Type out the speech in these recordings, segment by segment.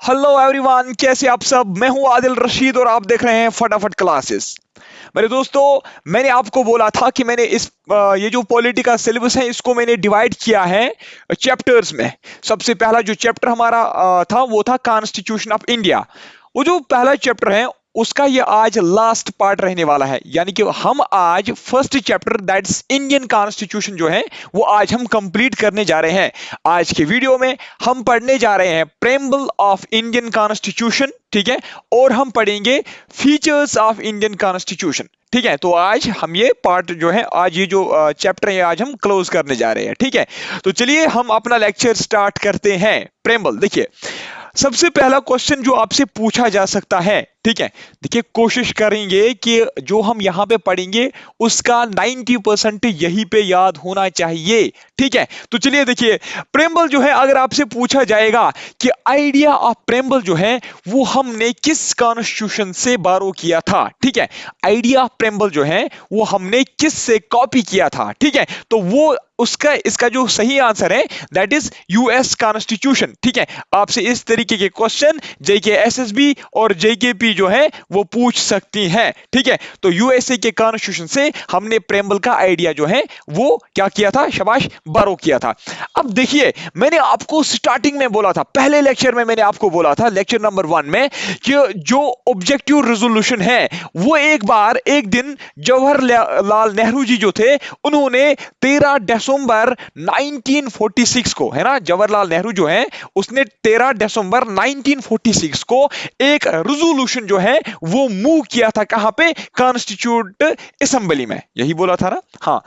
Hello everyone, कैसे आप सब। मैं हूं आदिल रशीद और आप देख रहे हैं फटाफट क्लासेस। मेरे दोस्तों, मैंने आपको बोला था कि मैंने ये जो पॉलिटी का सिलेबस है इसको मैंने डिवाइड किया है चैप्टर्स में। सबसे पहला जो चैप्टर हमारा था वो था कॉन्स्टिट्यूशन ऑफ इंडिया। वो जो पहला चैप्टर है उसका ये आज लास्ट पार्ट रहने वाला है, यानी कि हम आज first chapter that's Indian constitution जो है वो आज हम कंप्लीट करने जा रहे हैं। आज के वीडियो में हम पढ़ने जा रहे हैं प्रेम्बल ऑफ इंडियन कॉन्स्टिट्यूशन, ठीक है, और हम पढ़ेंगे फीचर्स ऑफ इंडियन कॉन्स्टिट्यूशन। ठीक है, तो आज हम ये पार्ट जो है, आज ये जो चैप्टर है आज हम क्लोज करने जा रहे हैं। ठीक है, तो चलिए हम अपना लेक्चर स्टार्ट करते हैं। प्रेम्बल देखिए, सबसे पहला क्वेश्चन जो आपसे पूछा जा सकता है, ठीक है, देखिए कोशिश करेंगे कि जो हम यहां पे पढ़ेंगे उसका 90% यहीं पे याद होना चाहिए। ठीक है, तो चलिए देखिए, प्रेम्बल जो है अगर आपसे पूछा जाएगा कि आइडिया ऑफ प्रेम्बल जो है वो हमने किस कॉन्स्टिट्यूशन से बारो किया था, ठीक है, आइडिया ऑफ प्रेम्बल जो है वो हमने किस से कॉपी किया था, ठीक है, तो वो उसका इसका जो सही आंसर है दैट इज यूएस कॉन्स्टिट्यूशन। ठीक है, आपसे इस तरीके के क्वेश्चन जेके एसएसबी और जेकेपी जो है वो पूछ सकती हैं। ठीक है, तो यूएसए के कॉन्स्टिट्यूशन से हमने प्रेम्बल का आइडिया जो है वो क्या किया था, शाबाश, बारो किया था। अब देखिए, मैंने आपको स्टार्टिंग में बोला था, पहले लेक्चर में मैंने आपको बोला था, लेक्चर नंबर 1 में, कि जो ऑब्जेक्टिव रेजोल्यूशन है वो एक बार एक दिन जवाहरलाल नेहरू जी जो थे उन्होंने 13 दिसंबर 1946 को, है ना, जवाहरलाल नेहरू जो है उसने 13 दिसंबर 1946 को एक रेजोल्यूशन जो है वो मूव किया था, कहां पे, कॉन्स्टिट्यूट असेंबली में। यही बोला था ना, हाँ।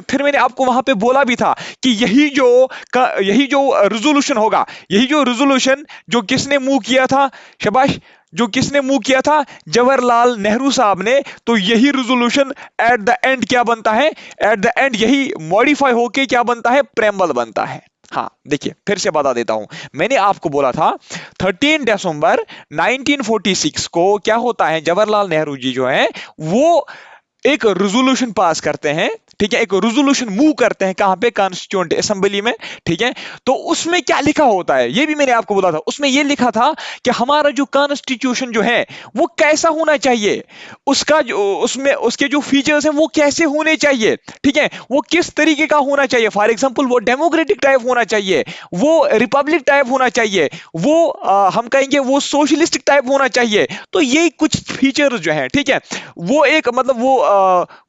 फिर मैंने आपको वहां पे बोला भी था कि यही जो रेजोल्यूशन होगा, यही जो रेजोल्यूशन जो किसने मूव किया था, शाबाश, जो किसने मूव किया था, जवाहरलाल नेहरू साहब ने। तो यही रेजोल्यूशन एट द एंड क्या बनता है, एट द एंड यही मॉडिफाई होके क्या बनता है, प्रेम्बल बनता है। हाँ देखिए, फिर से बता देता हूं, मैंने आपको बोला था 13 दिसंबर 1946 को क्या होता है, जवाहरलाल नेहरू जी जो है वो एक रेजोल्यूशन पास करते हैं, ठीक है, एक रेजोल्यूशन मूव करते हैं, कहां पे, कॉन्स्टिट्यूएंट असेंबली में। ठीक है, तो उसमें क्या लिखा होता है ये भी मैंने आपको बोला था, उसमें ये लिखा था कि हमारा जो कॉन्स्टिट्यूशन जो है वो कैसा होना चाहिए, उसका जो उसमें उसके जो फीचर्स हैं वो कैसे होने चाहिए, ठीक है, वो किस तरीके का होना चाहिए। फॉर एग्जांपल वो डेमोक्रेटिक टाइप होना चाहिए, वो रिपब्लिक टाइप होना चाहिए, वो हम कहेंगे वो सोशलिस्टिक टाइप होना चाहिए। तो ये कुछ फीचर्स जो है, ठीक है, वो एक मतलब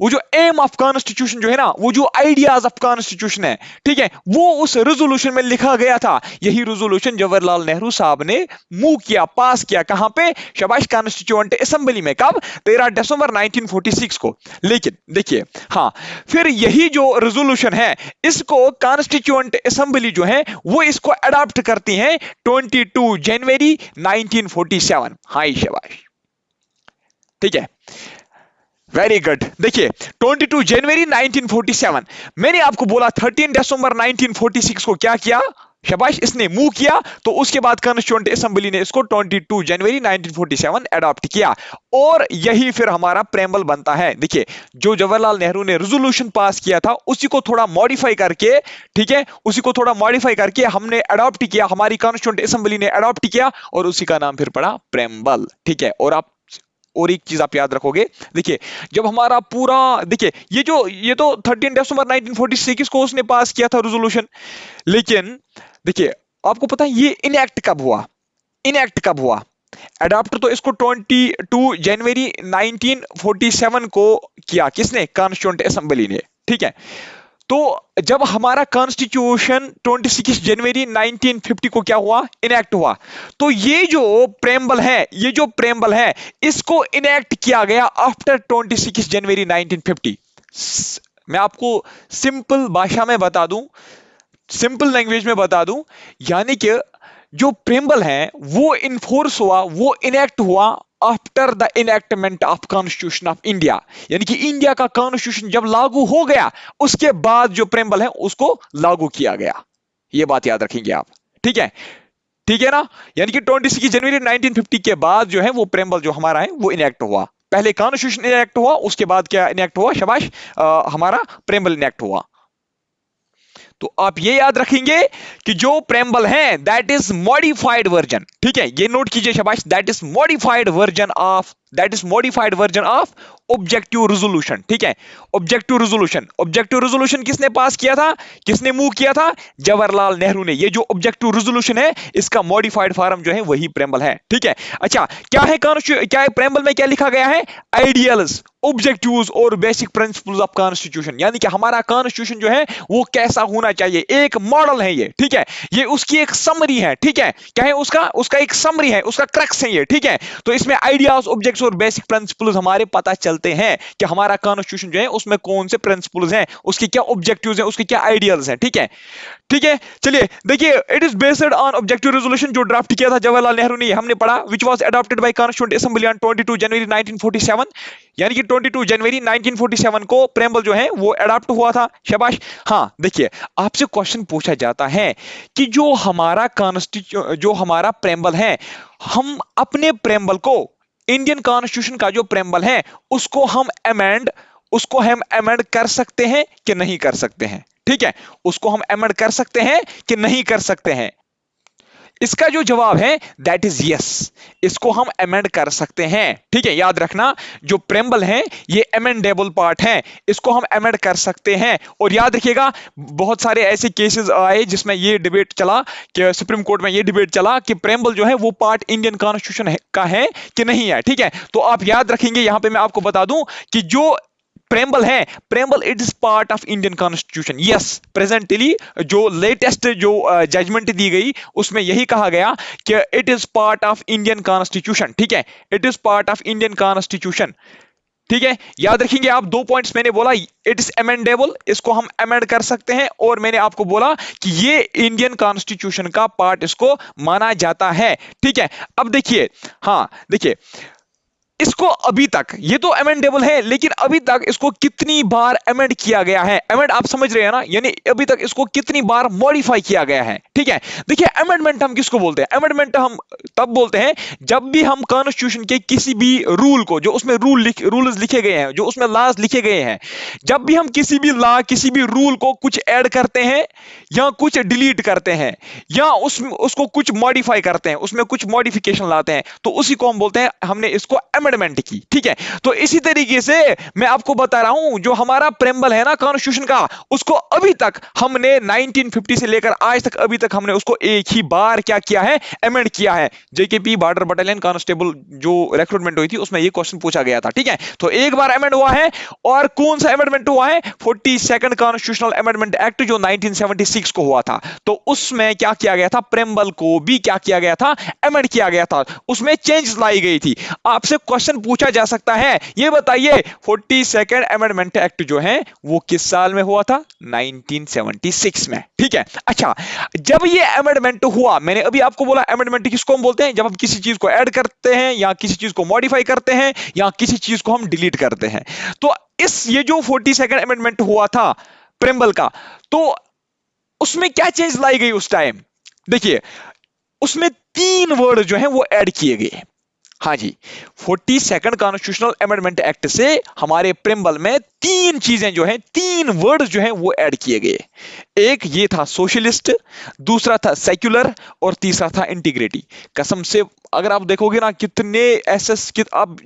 वो जो एम ऑफ कॉन्स्टिट्यूशन जो है ना, वो जो आइडियाज ऑफ कॉन्स्टिट्यूशन है, ठीक है, वो उस रेजोल्यूशन में लिखा गया था। यही रेजोल्यूशन जवाहरलाल नेहरू साहब ने मूव किया, पास किया, कहां पे, शाबाश, कॉन्स्टिट्यूएंट असेंबली में। कब, 13 दिसंबर 1946 को। लेकिन देखिए, हाँ, फिर यही जो रेजोल्यूशन है इसको कॉन्स्टिट्यूएंट असेंबली जो है वो इसको अडॉप्ट करती है 22 जनवरी 1947। हाय शाबाश, ठीक है, वेरी गुड। देखिए 22 जनवरी 1947, मैंने आपको बोला 13 दिसंबर 1946 को क्या किया, शाबाश, इसने मूव किया, तो उसके बाद कॉन्स्टिट्यूएंट असेंबली ने इसको 22 जनवरी 1947 अडॉप्ट किया, और यही फिर हमारा प्रेम्बल बनता है। देखिए, जो जवाहरलाल नेहरू ने रेजोल्यूशन पास किया था उसी को थोड़ा मॉडिफाई करके, ठीक है, उसी को थोड़ा मॉडिफाई करके हमने अडॉप्ट किया, हमारी कॉन्स्टिट्यूएंट असेंबली ने अडॉप्ट किया, और उसी का नाम फिर पड़ा प्रेम्बल। ठीक है, और एक चीज आप याद रखोगे, देखिए, जब हमारा पूरा, देखिए, ये तो 13 दिसंबर 1946 को उसने पास किया था रेजोल्यूशन, लेकिन देखिए, आपको पता है ये इनएक्ट कब हुआ, इनएक्ट कब हुआ, अडॉप्ट तो इसको 22 जनवरी 1947 को किया, किसने, कॉन्स्टिट्यूएंट असेंबली ने। ठीक है, तो जब हमारा कॉन्स्टिट्यूशन 26 जनवरी 1950 को क्या हुआ, इनएक्ट हुआ, तो ये जो प्रेम्बल है, ये जो प्रेम्बल है इसको इनएक्ट किया गया आफ्टर 26 जनवरी 1950। मैं आपको सिंपल भाषा में बता दूं, सिंपल लैंग्वेज में बता दूं, यानी कि जो प्रेम्बल है वो इन्फोर्स हुआ, वो इनएक्ट हुआ after the enactment of constitution of India, यानी कि इंडिया का कॉन्स्टिट्यूशन जब लागू हो गया उसके बाद जो प्रेम्बल है उसको लागू किया गया। ये बात याद रखेंगे आप, ठीक है, ठीक है ना, यानी कि 26 जनवरी 1950 के बाद जो है वो प्रेम्बल जो हमारा है वो इनएक्ट हुआ। पहले कॉन्स्टिट्यूशन इनएक्ट हुआ, उसके बाद क्या इनएक्ट हुआ, शाबाश, हमारा प्रेम्बल इनएक्ट हुआ। तो आप ये याद रखेंगे कि जो प्रेम्बल है दैट इज मॉडिफाइड वर्जन, ठीक है, ये नोट कीजिए शाबाश, that is modified version of objective resolution, ठीक है, ऑब्जेक्टिव रेजोल्यूशन किसने पास किया था, किसने मूव किया था, जवाहरलाल नेहरू ने। ये जो ऑब्जेक्टिव रेजोल्यूशन है इसका मॉडिफाइड फॉर्म जो है वही प्रेम्बल है, ठीक है। अच्छा, क्या है प्रेम्बल में क्या लिखा गया है, आइडियल्स, ऑब्जेक्टिव्स और बेसिक प्रिंसिपल्स ऑफ कॉन्स्टिट्यूशन, यानी कि हमारा कॉन्स्टिट्यूशन जो है वो कैसा होना चाहिए, एक मॉडल है ये, ठीक है, ये उसकी एक समरी है, ठीक है, क्या है उसका एक समरी है, उसका क्रक्स है ये, ठीक है। तो इसमें आइडियाज, ऑब्जेक्ट्स और बेसिक प्रिंसिपल्स हमारे पता चलते हैं कि हमारा कॉन्स्टिट्यूशन जो है उसमें कौन से प्रिंसिपल्स हैं, उसके क्या ऑब्जेक्टिव्स हैं, उसके क्या आइडियल्स हैं, ठीक है, ठीक है। चलिए देखिए, it is based on objective resolution जो ड्राफ्ट किया था जवाहरलाल नेहरू ने, हमने पढ़ा, which was adopted by constituent assembly on 22 जनवरी 1947, यानी कि 22 जनवरी 1947 को प्रेम्बल जो है वो अडॉप्ट हुआ था, शाबाश। हाँ देखिए, आपसे क्वेश्चन पूछा जाता है कि जो हमारा प्रेम्बल है, हम अपने प्रेम्बल को, इंडियन कॉन्स्टिट्यूशन का जो प्रेम्बल है उसको हम अमेंड कर सकते हैं कि नहीं कर सकते हैं, ठीक है, उसको हम अमेंड कर सकते हैं कि नहीं कर सकते हैं। इसका जो जवाब है दैट इज यस, इसको हम अमेंड कर सकते हैं, ठीक है। याद रखना, जो प्रेम्बल है ये अमेंडेबल पार्ट है, इसको हम अमेंड कर सकते हैं। और याद रखिएगा, बहुत सारे ऐसे केसेस आए जिसमें ये डिबेट चला कि सुप्रीम कोर्ट में ये डिबेट चला कि प्रेम्बल जो है वो पार्ट इंडियन कॉन्स्टिट्यूशन का है कि नहीं है, ठीक है। तो आप याद रखेंगे, यहां पे मैं आपको बता दूं कि जो preamble it is part of Indian constitution, yes. Presently जो लेटेस्ट जो जजमेंट दी गई उसमें यही कहा गया कि it is part of Indian constitution, ठीक है, it is part of Indian constitution, ठीक है। याद रखेंगे आप, दो पॉइंट्स मैंने बोला, इट इज अमेंडेबल, इसको हम अमेंड कर सकते हैं, और मैंने आपको बोला कि ये इंडियन कॉन्स्टिट्यूशन का पार्ट इसको माना जाता है, ठीक है। अब देखिए, हाँ देखिए, इसको अभी तक, ये तो अमेंडेबल है, लेकिन अभी तक इसको कितनी बार अमेंड किया गया है, अमेंड आप समझ रहे हैं ना, यानी अभी तक इसको कितनी बार मॉडिफाई किया गया है, ठीक है। देखिए, अमेंडमेंट हम किसको बोलते हैं, अमेंडमेंट हम तब बोलते हैं जब भी हम कॉन्स्टिट्यूशन के किसी भी रूल को, जो उसमें रूल्स लिखे गए हैं, जो उसमें लॉज लिखे गए हैं, जब भी हम किसी भी लॉ, किसी भी रूल को कुछ ऐड करते हैं या कुछ डिलीट करते हैं या उसको कुछ मॉडिफाई करते हैं, उसमें कुछ मॉडिफिकेशन लाते हैं, तो उसी को हम बोलते हैं हमने इसको अमेंडमेंट की, ठीक है। तो इसी तरीके से मैं आपको बता रहा हूं, जो हमारा प्रेम्बल है ना कॉन्स्टिट्यूशन का, उसको अभी तक हमने 1950 से लेकर आज तक अभी तक हमने उसको एक ही बार क्या किया है, अमेंड किया है। जेकेपी बॉर्डर बटालियन कांस्टेबल जो रिक्रूटमेंट हुई थी उसमें यह क्वेश्चन पूछा गया था, ठीक है। तो एक बार अमेंड हुआ है, और कौन सा अमेंडमेंट हुआ है, 42nd कॉन्स्टिट्यूशनल अमेंडमेंट एक्ट जो 1976 को हुआ था। तो उसमें क्या किया गया था, प्रेम्बल को भी क्या किया गया था, अमेंड किया गया था, उसमें चेंज लाई गई थी। आपसे क्वेश्चन पूछा जा सकता है, ये बताइए 42nd अमेंडमेंट एक्ट जो है वो किस साल में हुआ था, 1976 में, ठीक है। अच्छा, जब ये अमेंडमेंट हुआ, मैंने अभी आपको बोला अमेंडमेंट किसको हम बोलते हैं, जब हम किसी चीज को ऐड करते हैं या किसी चीज को मॉडिफाई करते हैं या किसी चीज को हम डिलीट करते हैं। तो ये जो 42nd अमेंडमेंट हुआ था प्रेम्बल का, तो उसमें क्या चेंज लाई गई उस टाइम, देखिए, उसमें 3 वर्ड जो है वो ऐड किए गए। हाँ जी, 42nd कॉन्स्टिट्यूशनल अमेंडमेंट एक्ट से हमारे प्रेम्बल में 3 चीजें जो हैं, 3 वर्ड जो हैं वो ऐड किए गए। एक ये था सोशलिस्ट, दूसरा था सेक्युलर, और तीसरा था इंटीग्रिटी। कसम से अगर आप देखोगे ना, आप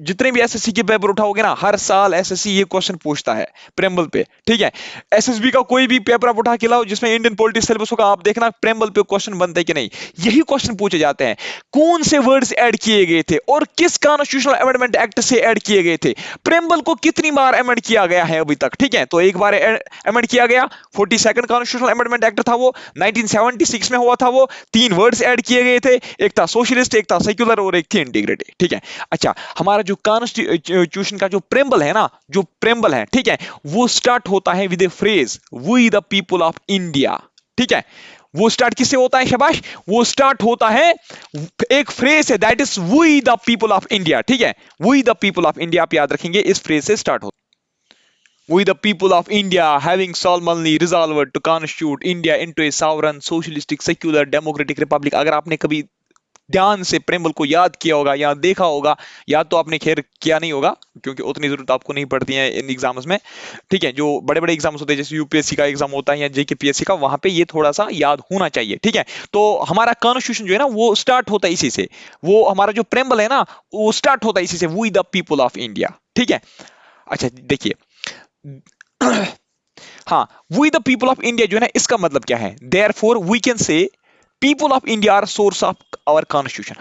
जितने भी एसएससी के पेपर उठाओगे ना, हर साल एसएससी ये क्वेश्चन पूछता है प्रेम्बल पे, ठीक है। एसएसबी का कोई भी पेपर आप उठा के लाओ जिसमें इंडियन पॉलिटिक्स सिलेबस होगा, आप देखना प्रेम्बल पे क्वेश्चन बनते हैं कि नहीं, यही क्वेश्चन पूछे जाते हैं। कौन से वर्ड्स ऐड किए गए थे और किस कॉन्स्टिट्यूशनल अमेंडमेंट एक्ट से ऐड किए गए थे, प्रेम्बल को कितनी बार अमेंड किया गया है अभी तक, ठीक है। तो एक बार अमेंड किया गया, 42nd कॉन्स्टिट्यूशनल अमेंडमेंट एक्ट था वो, 1976 में हुआ था वो। 3 वर्ड्स ऐड किए गए थे, एक था सोशलिस्ट, एक था सेक्युलर और एक थी इंटीग्रिटी, ठीक है। अच्छा, हमारा जो कॉन्स्टिट्यूशन का जो प्रेम्बल है ना, जो प्रेम्बल है, ठीक है, वो स्टार्ट होता है with a phrase, we the people of India, ठीक है। वो स्टार्ट किससे होता है, शाबाश, वो स्टार्ट होता है, एक फ्रेज है, that is we the people of India, ठीक है, we the people of India, आप याद रखेंगे, इस फ्रेज से स्टार्ट होता है। We the people of India having solemnly resolved to constitute India into a sovereign, socialistic, secular, democratic republic। अगर आपने कभी ध्यान से प्रेमबल को याद किया होगा या देखा होगा। याद तो आपने खैर किया नहीं होगा क्योंकि उतनी जरूरत आपको नहीं पड़ती है इन एग्जाम्स में, ठीक है। जो बड़े बड़े एग्जाम्स होते हैं जैसे यूपीएससी का एग्जाम होता है या जेकेपीएससी का, वहां पे ये थोड़ा सा याद होना चाहिए, ठीक है। तो हमारा कॉन्स्टिट्यूशन जो है ना वो स्टार्ट होता है इसी से, वो हमारा जो प्रेमबल है ना वो स्टार्ट होता है इसी से, we the people of India, ठीक है। अच्छा देखिए, हाँ, we the people of India जो है ना इसका मतलब क्या है, therefore we can say people of India are source of our constitution.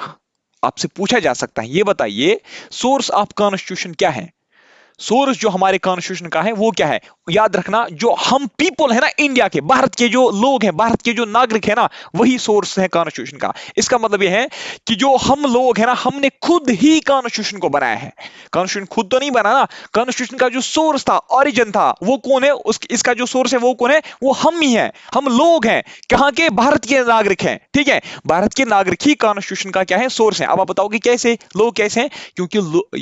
आपसे पूछा जा सकता है ये बताइए सोर्स ऑफ कॉन्स्टिट्यूशन क्या है। सोर्स जो हमारे कॉन्स्टिट्यूशन का है वो क्या है, याद रखना जो हम पीपल है ना इंडिया के, भारत के जो लोग हैं, भारत के जो नागरिक है ना, वही सोर्स है कॉन्स्टिट्यूशन का। इसका मतलब ये है कि जो हम लोग है ना हमने खुद ही कॉन्स्टिट्यूशन को बनाया है। कॉन्स्टिट्यूशन खुद तो नहीं बना ना, कॉन्स्टिट्यूशन का जो सोर्स था, ओरिजिन था, वो कौन है, इसका जो सोर्स है वो कौन है, वो हम ही है, हम लोग हैं। कहां के, भारत के नागरिक हैं, ठीक है। भारत के नागरिक ही कॉन्स्टिट्यूशन का क्या है, सोर्स है। अब आप बताओगे कैसे, लोग कैसे हैं, क्योंकि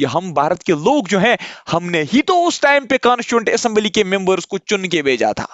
हम भारत के लोग जो हैं हमने ही तो उस टाइम पे कॉन्स्टिट्यूएंट असेंबली के मेंबर्स को चुन के भेजा था,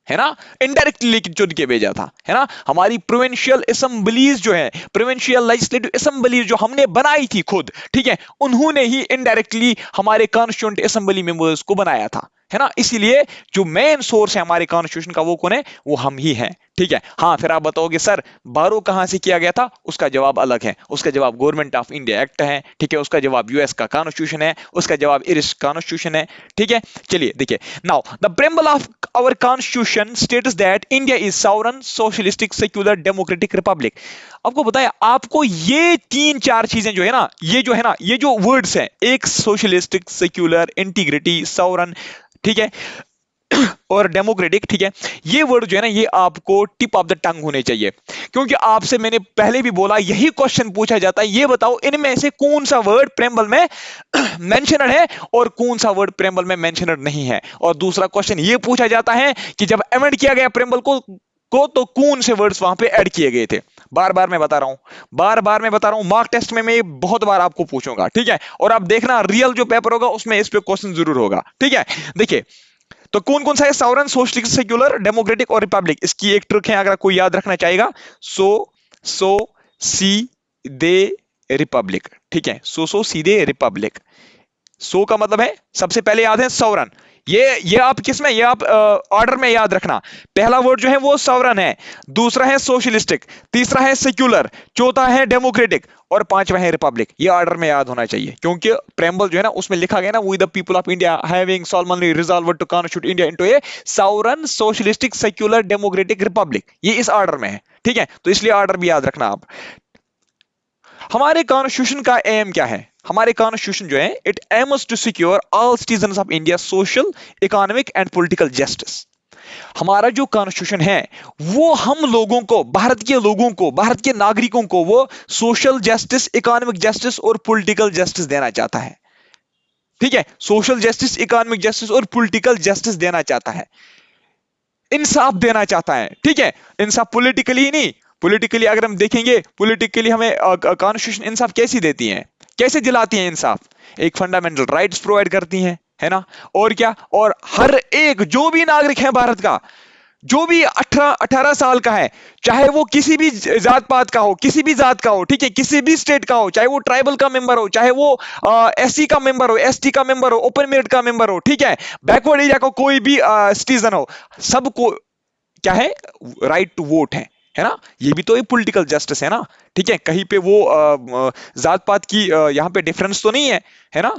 है ना, इनडायरेक्टली लेकिन चुन के भेजा था, है ना। हमारी प्रोविंशियल असेंबलीज जो है, प्रोविंशियल लेजिस्लेटिव असेंबली जो हमने बनाई थी खुद, ठीक है, उन्होंने ही इनडायरेक्टली हमारे कॉन्स्टिट्यूएंट असेंबली मेंबर्स को बनाया था, है ना। इसीलिए जो मेन सोर्स है हमारे कॉन्स्टिट्यूशन का वो कौन है, वो हम ही हैं, ठीक है। हाँ, फिर आप बताओगे सर बारो कहां से किया गया था, उसका जवाब अलग है, उसका जवाब गवर्नमेंट ऑफ इंडिया एक्ट है, ठीक है। उसका जवाब यूएस का कॉन्स्टिट्यूशन है, उसका जवाब इरिश कॉन्स्टिट्यूशन है, ठीक है। चलिए देखिए, now the preamble of our constitution states that India is sovereign socialistic secular democratic republic. आपको बताया, आपको ये तीन चार चीजें जो है ना, ये जो है ना, ये जो वर्ड्स हैं, एक सोशलिस्टिक, सेक्युलर, इंटीग्रिटी, सॉवरन, ठीक है, और डेमोक्रेटिक, ठीक है, ये वर्ड जो है ना ये आपको टिप ऑफ द टंग होने चाहिए, क्योंकि आपसे मैंने पहले भी बोला यही क्वेश्चन पूछा जाता है, ये बताओ इनमें से कौन सा वर्ड प्रेम्बल में मेंशनड है और कौन सा वर्ड प्रेम्बल में मेंशनड नहीं है। और दूसरा क्वेश्चन ये पूछा जाता है कि जब अमेंड किया गया प्रेम्बल को तो कौन से वर्ड्स वहां पे ऐड किए गए थे। बार बार मैं बता रहा हूं, बार बार मैं बता रहा हूं, मार्क टेस्ट में मैं बहुत बार आपको पूछूंगा, ठीक है। और आप देखना रियल जो पेपर होगा उसमें इस पे क्वेश्चन जरूर होगा, ठीक है। देखिए, तो कौन कौन सा है, सॉवरन, सोशलिस्ट, सेक्युलर, डेमोक्रेटिक और रिपब्लिक। इसकी एक ट्रिक है, अगर कोई याद रखना चाहेगा, सो सी दे रिपब्लिक, ठीक है, सो सीधे रिपब्लिक। सो का मतलब है सबसे पहले याद है सॉवरन, ये आप किसमें, ये आप ऑर्डर में याद रखना। पहला वर्ड जो है वो सॉवरन है, दूसरा है सोशलिस्टिक, तीसरा है सेक्युलर, चौथा है डेमोक्रेटिक और पांचवा है रिपब्लिक। ये ऑर्डर में याद होना चाहिए, क्योंकि प्रेम्बल जो है ना उसमें लिखा गया ना, we the people of India having solemnly resolved to constitute India into a sovereign socialistic secular democratic republic, ये इस ऑर्डर में है, ठीक है। तो इसलिए ऑर्डर भी याद रखना आप। हमारे कॉन्स्टिट्यूशन का एम क्या है, हमारे कॉन्स्टिट्यूशन जो है it aims to secure all citizens of India social, economic and political justice. हमारा जो कॉन्स्टिट्यूशन है वो हम लोगों को, भारत के लोगों को, भारत के नागरिकों को वो सोशल जस्टिस, इकोनॉमिक जस्टिस और पॉलिटिकल जस्टिस देना चाहता है, ठीक है। सोशल जस्टिस, इकोनॉमिक जस्टिस और पॉलिटिकल जस्टिस देना चाहता है, इंसाफ देना चाहता है, ठीक है। इंसाफ पॉलिटिकली ही नहीं, पॉलिटिकली अगर हम देखेंगे, पॉलिटिकली हमें कॉन्स्टिट्यूशन इंसाफ कैसी देती है, कैसे दिलाती है इंसाफ, एक फंडामेंटल राइट्स प्रोवाइड करती हैं, है ना। और क्या, और हर एक जो भी नागरिक है भारत का, जो भी 18 साल का है, चाहे वो किसी भी जात पात का हो, किसी भी जात का हो, ठीक है, किसी भी स्टेट का हो, चाहे वो ट्राइबल का मेंबर हो, चाहे वो एससी का मेंबर हो, एसटी का मेंबर हो, ओपन मेरिट का मेंबर हो, ठीक है, बैकवर्ड एरिया का कोई भी सिटीजन हो, सबको क्या है, राइट टू वोट है ना। ये भी तो एक पॉलिटिकल जस्टिस है ना, ठीक है। कहीं पे वो जात पात की यहाँ पे डिफरेंस तो नहीं है ना।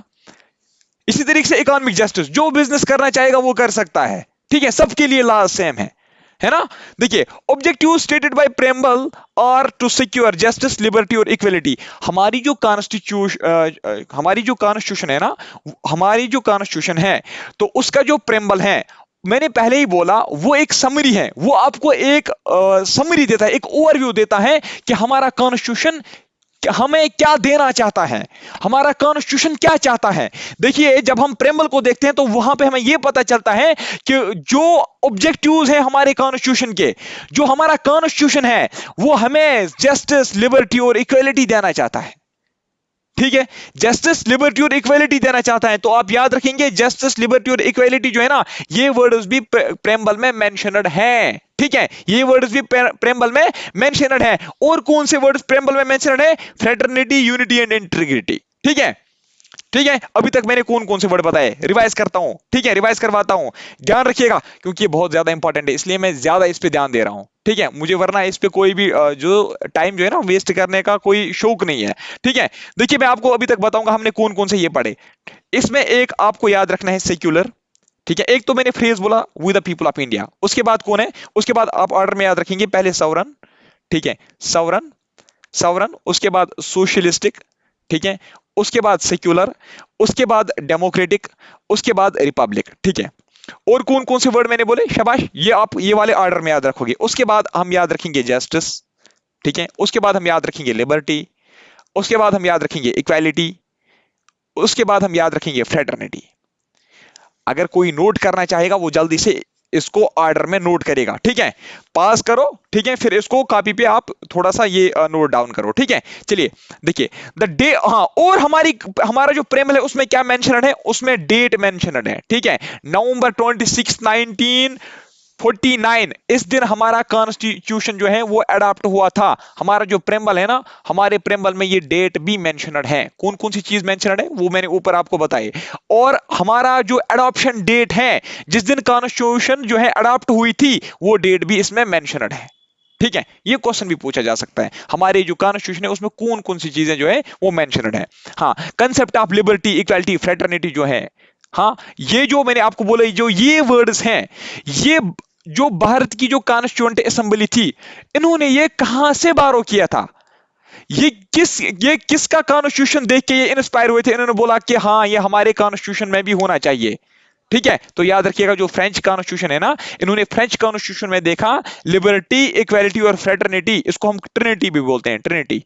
इसी तरीके से इकोनॉमिक जस्टिस, जो बिजनेस करना चाहेगा वो कर सकता है, ठीक है, सबके लिए लॉ सेम है ना। देखिए, ऑब्जेक्टिव स्टेटेड बाय प्रेम्बल और टू सिक्योर जस्टिस, लिबर्टी और इक्वलिटी। हमारी जो कॉन्स्टिट्यूशन है ना, हमारी जो कॉन्स्टिट्यूशन है तो उसका जो प्रेम्बल है, मैंने पहले ही बोला वो एक समरी है, वो आपको एक समरी देता है, एक ओवरव्यू देता है कि हमारा कॉन्स्टिट्यूशन हमें क्या देना चाहता है, हमारा कॉन्स्टिट्यूशन क्या चाहता है। देखिए, जब हम प्रेम्बल को देखते हैं तो वहां पे हमें यह पता चलता है कि जो ऑब्जेक्टिव्स हैं हमारे कॉन्स्टिट्यूशन के, जो हमारा कॉन्स्टिट्यूशन है वो हमें जस्टिस, लिबर्टी और इक्वलिटी देना चाहता है, ठीक है, जस्टिस, लिबर्टी और इक्वेलिटी देना चाहता है। तो आप याद रखेंगे जस्टिस, लिबर्टी और इक्वेलिटी जो है ना, ये वर्ड्स भी प्रेम्बल में मेंशनड है। ठीक है, ये वर्ड्स भी प्रेम्बल में मेंशनड है। और कौन से वर्ड्स प्रेम्बल में मेंशनड है? Fraternity, unity and integrity. ठीक है, ठीक है, अभी तक मैंने कौन कौन से वर्ड बताए, रिवाइज करता हूं। ठीक है, रिवाइज करवाता हूं, ध्यान रखिएगा, क्योंकि ये बहुत ज्यादा इंपॉर्टेंट है, इसलिए मैं ज्यादा इस पे ध्यान दे रहा हूं। ठीक है, मुझे वरना इस पे कोई भी जो टाइम जो है ना वेस्ट करने का कोई शौक नहीं है। ठीक है, देखिए मैं आपको अभी तक बताऊंगा हमने कौन कौन से ये पढ़े। इसमें एक आपको याद रखना है सेक्युलर। ठीक है, एक तो मैंने फ्रेज बोला we the people of India, उसके बाद कौन है, उसके बाद आप ऑर्डर में याद रखेंगे, पहले सवरन। ठीक है, सवरन, सवरन, उसके बाद सोशलिस्टिक। ठीक है, उसके बाद सेक्युलर, उसके बाद डेमोक्रेटिक, उसके बाद रिपब्लिक। ठीक है, और कौन कौन से वर्ड मैंने बोले, शाबाश, ये आप ये वाले ऑर्डर में याद रखोगे। उसके बाद हम याद रखेंगे जस्टिस। ठीक है, उसके बाद हम याद रखेंगे लिबर्टी, उसके बाद हम याद रखेंगे इक्वालिटी, उसके बाद हम याद रखेंगे फ्रेटर्निटी। अगर कोई नोट करना चाहेगा वो जल्दी से इसको ऑर्डर में नोट करेगा। ठीक है, पास करो। ठीक है, फिर इसको कॉपी पे आप थोड़ा सा ये नोट डाउन करो। ठीक है, चलिए देखिए द डे, हाँ, और हमारा जो प्रेमल है उसमें क्या मेंशनड है, उसमें डेट मेंशनड है। ठीक है, नवंबर 26 1949, इस दिन हमारा कॉन्स्टिट्यूशन जो है वो अडॉप्ट हुआ था। हमारा जो प्रेम्बल है ना, हमारे प्रेम्बल में ये डेट भी मेंशनड है। कौन कौन सी चीज मेंशनड है वो मैंने ऊपर आपको बताई। और हमारा जो अडॉप्शन डेट है, जिस दिन कॉन्स्टिट्यूशन जो है अडॉप्ट हुई थी, वो डेट भी इसमें मेंशनड है। ठीक है, ये क्वेश्चन भी पूछा जा सकता है, हमारे जो कॉन्स्टिट्यूशन है उसमें कौन कौन सी चीजें जो है वो मेंशनड है। हाँ, concept of liberty, equality, fraternity जो है, हाँ, ये जो मैंने आपको बोला, जो ये वर्ड्स हैं, ये जो भारत की जो कॉन्स्टिट्यूएंट असेंबली थी, इन्होंने ये कहां से बारो किया था, ये किसका कॉन्स्टिट्यूशन देख के ये इंस्पायर हुए थे, इन्होंने बोला कि हाँ ये हमारे कॉन्स्टिट्यूशन में भी होना चाहिए। ठीक है, तो याद रखिएगा जो फ्रेंच कॉन्स्टिट्यूशन है ना, इन्होंने फ्रेंच कॉन्स्टिट्यूशन में देखा लिबर्टी, इक्वालिटी और फ्रेटर्निटी, इसको हम ट्रिनिटी भी बोलते हैं, ट्रिनिटी,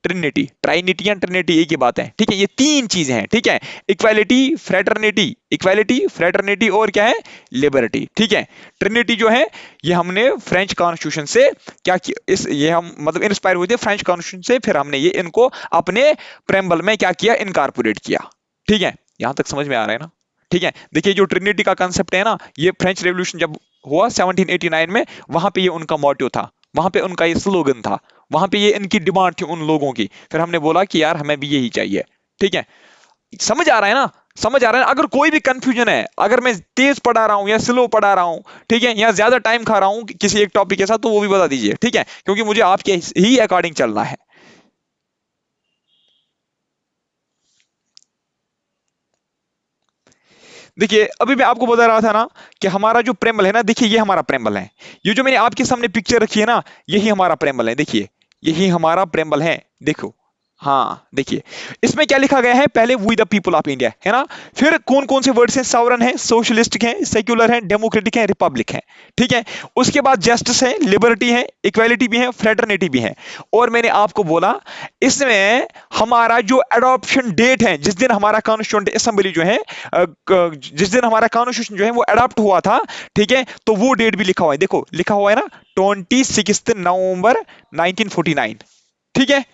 ट्रिनिटी, ट्राइनिटी या ट्रिनिटी एक ही बात है। ठीक है, ये तीन चीजें हैं। ठीक है, इक्वालिटी, फ्रेटर्निटी, इक्वालिटी, फ्रेटर्निटी और क्या है, लिबर्टी। ठीक है, ट्रिनिटी जो है ये हमने फ्रेंच कॉन्स्टिट्यूशन से क्या किया, ये हम मतलब इंस्पायर हुए थे फ्रेंच कॉन्स्टिट्यूशन से, फिर हमने ये इनको अपने प्रेम्बल में क्या किया, इनकारपोरेट किया। ठीक है, यहां तक समझ में आ रहा है ना। ठीक है, देखिए जो ट्रिनिटी का कंसेप्ट है ना, ये फ्रेंच रेवोल्यूशन जब हुआ 1789 में, वहां पे ये उनका मोटिव था, वहां पे उनका ये स्लोगन था, वहां पे ये इनकी डिमांड थी उन लोगों की। फिर हमने बोला कि यार हमें भी यही चाहिए। ठीक है, समझ आ रहा है ना, समझ आ रहा है। अगर कोई भी कंफ्यूजन है, अगर मैं तेज पढ़ा रहा हूं या स्लो पढ़ा रहा हूं, ठीक है, या ज्यादा टाइम खा रहा हूं किसी एक टॉपिक के साथ, तो वो भी बता दीजिए। ठीक है, क्योंकि मुझे आपके ही अकॉर्डिंग चलना है। देखिए अभी मैं आपको बता रहा था ना कि हमारा जो प्रेमल है ना, देखिए ये हमारा प्रेमल है, ये जो मैंने आपके सामने पिक्चर रखी है ना, यही हमारा प्रेमल है। देखिए यही हमारा प्रेमल है, देखो, हाँ देखिए इसमें क्या लिखा गया है, पहले we the people of India है ना, फिर कौन कौन से वर्ड्स हैं, सॉवरन है, सोशलिस्टिक है, सेक्युलर है, डेमोक्रेटिक है, रिपब्लिक है। ठीक है, उसके बाद जस्टिस है, लिबर्टी है, इक्वालिटी भी है, फ्रेटर्निटी भी है। और मैंने आपको बोला इसमें हमारा जो अडॉप्शन डेट है, जिस दिन हमारा कॉन्स्टिट्यूएंट असेंबली जो है, जिस दिन हमारा कॉन्स्टिट्यूशन जो है वो अडॉप्ट हुआ था, ठीक है, तो वो डेट भी लिखा हुआ है, देखो लिखा हुआ है ना, 26 नवंबर 1949। ठीक है,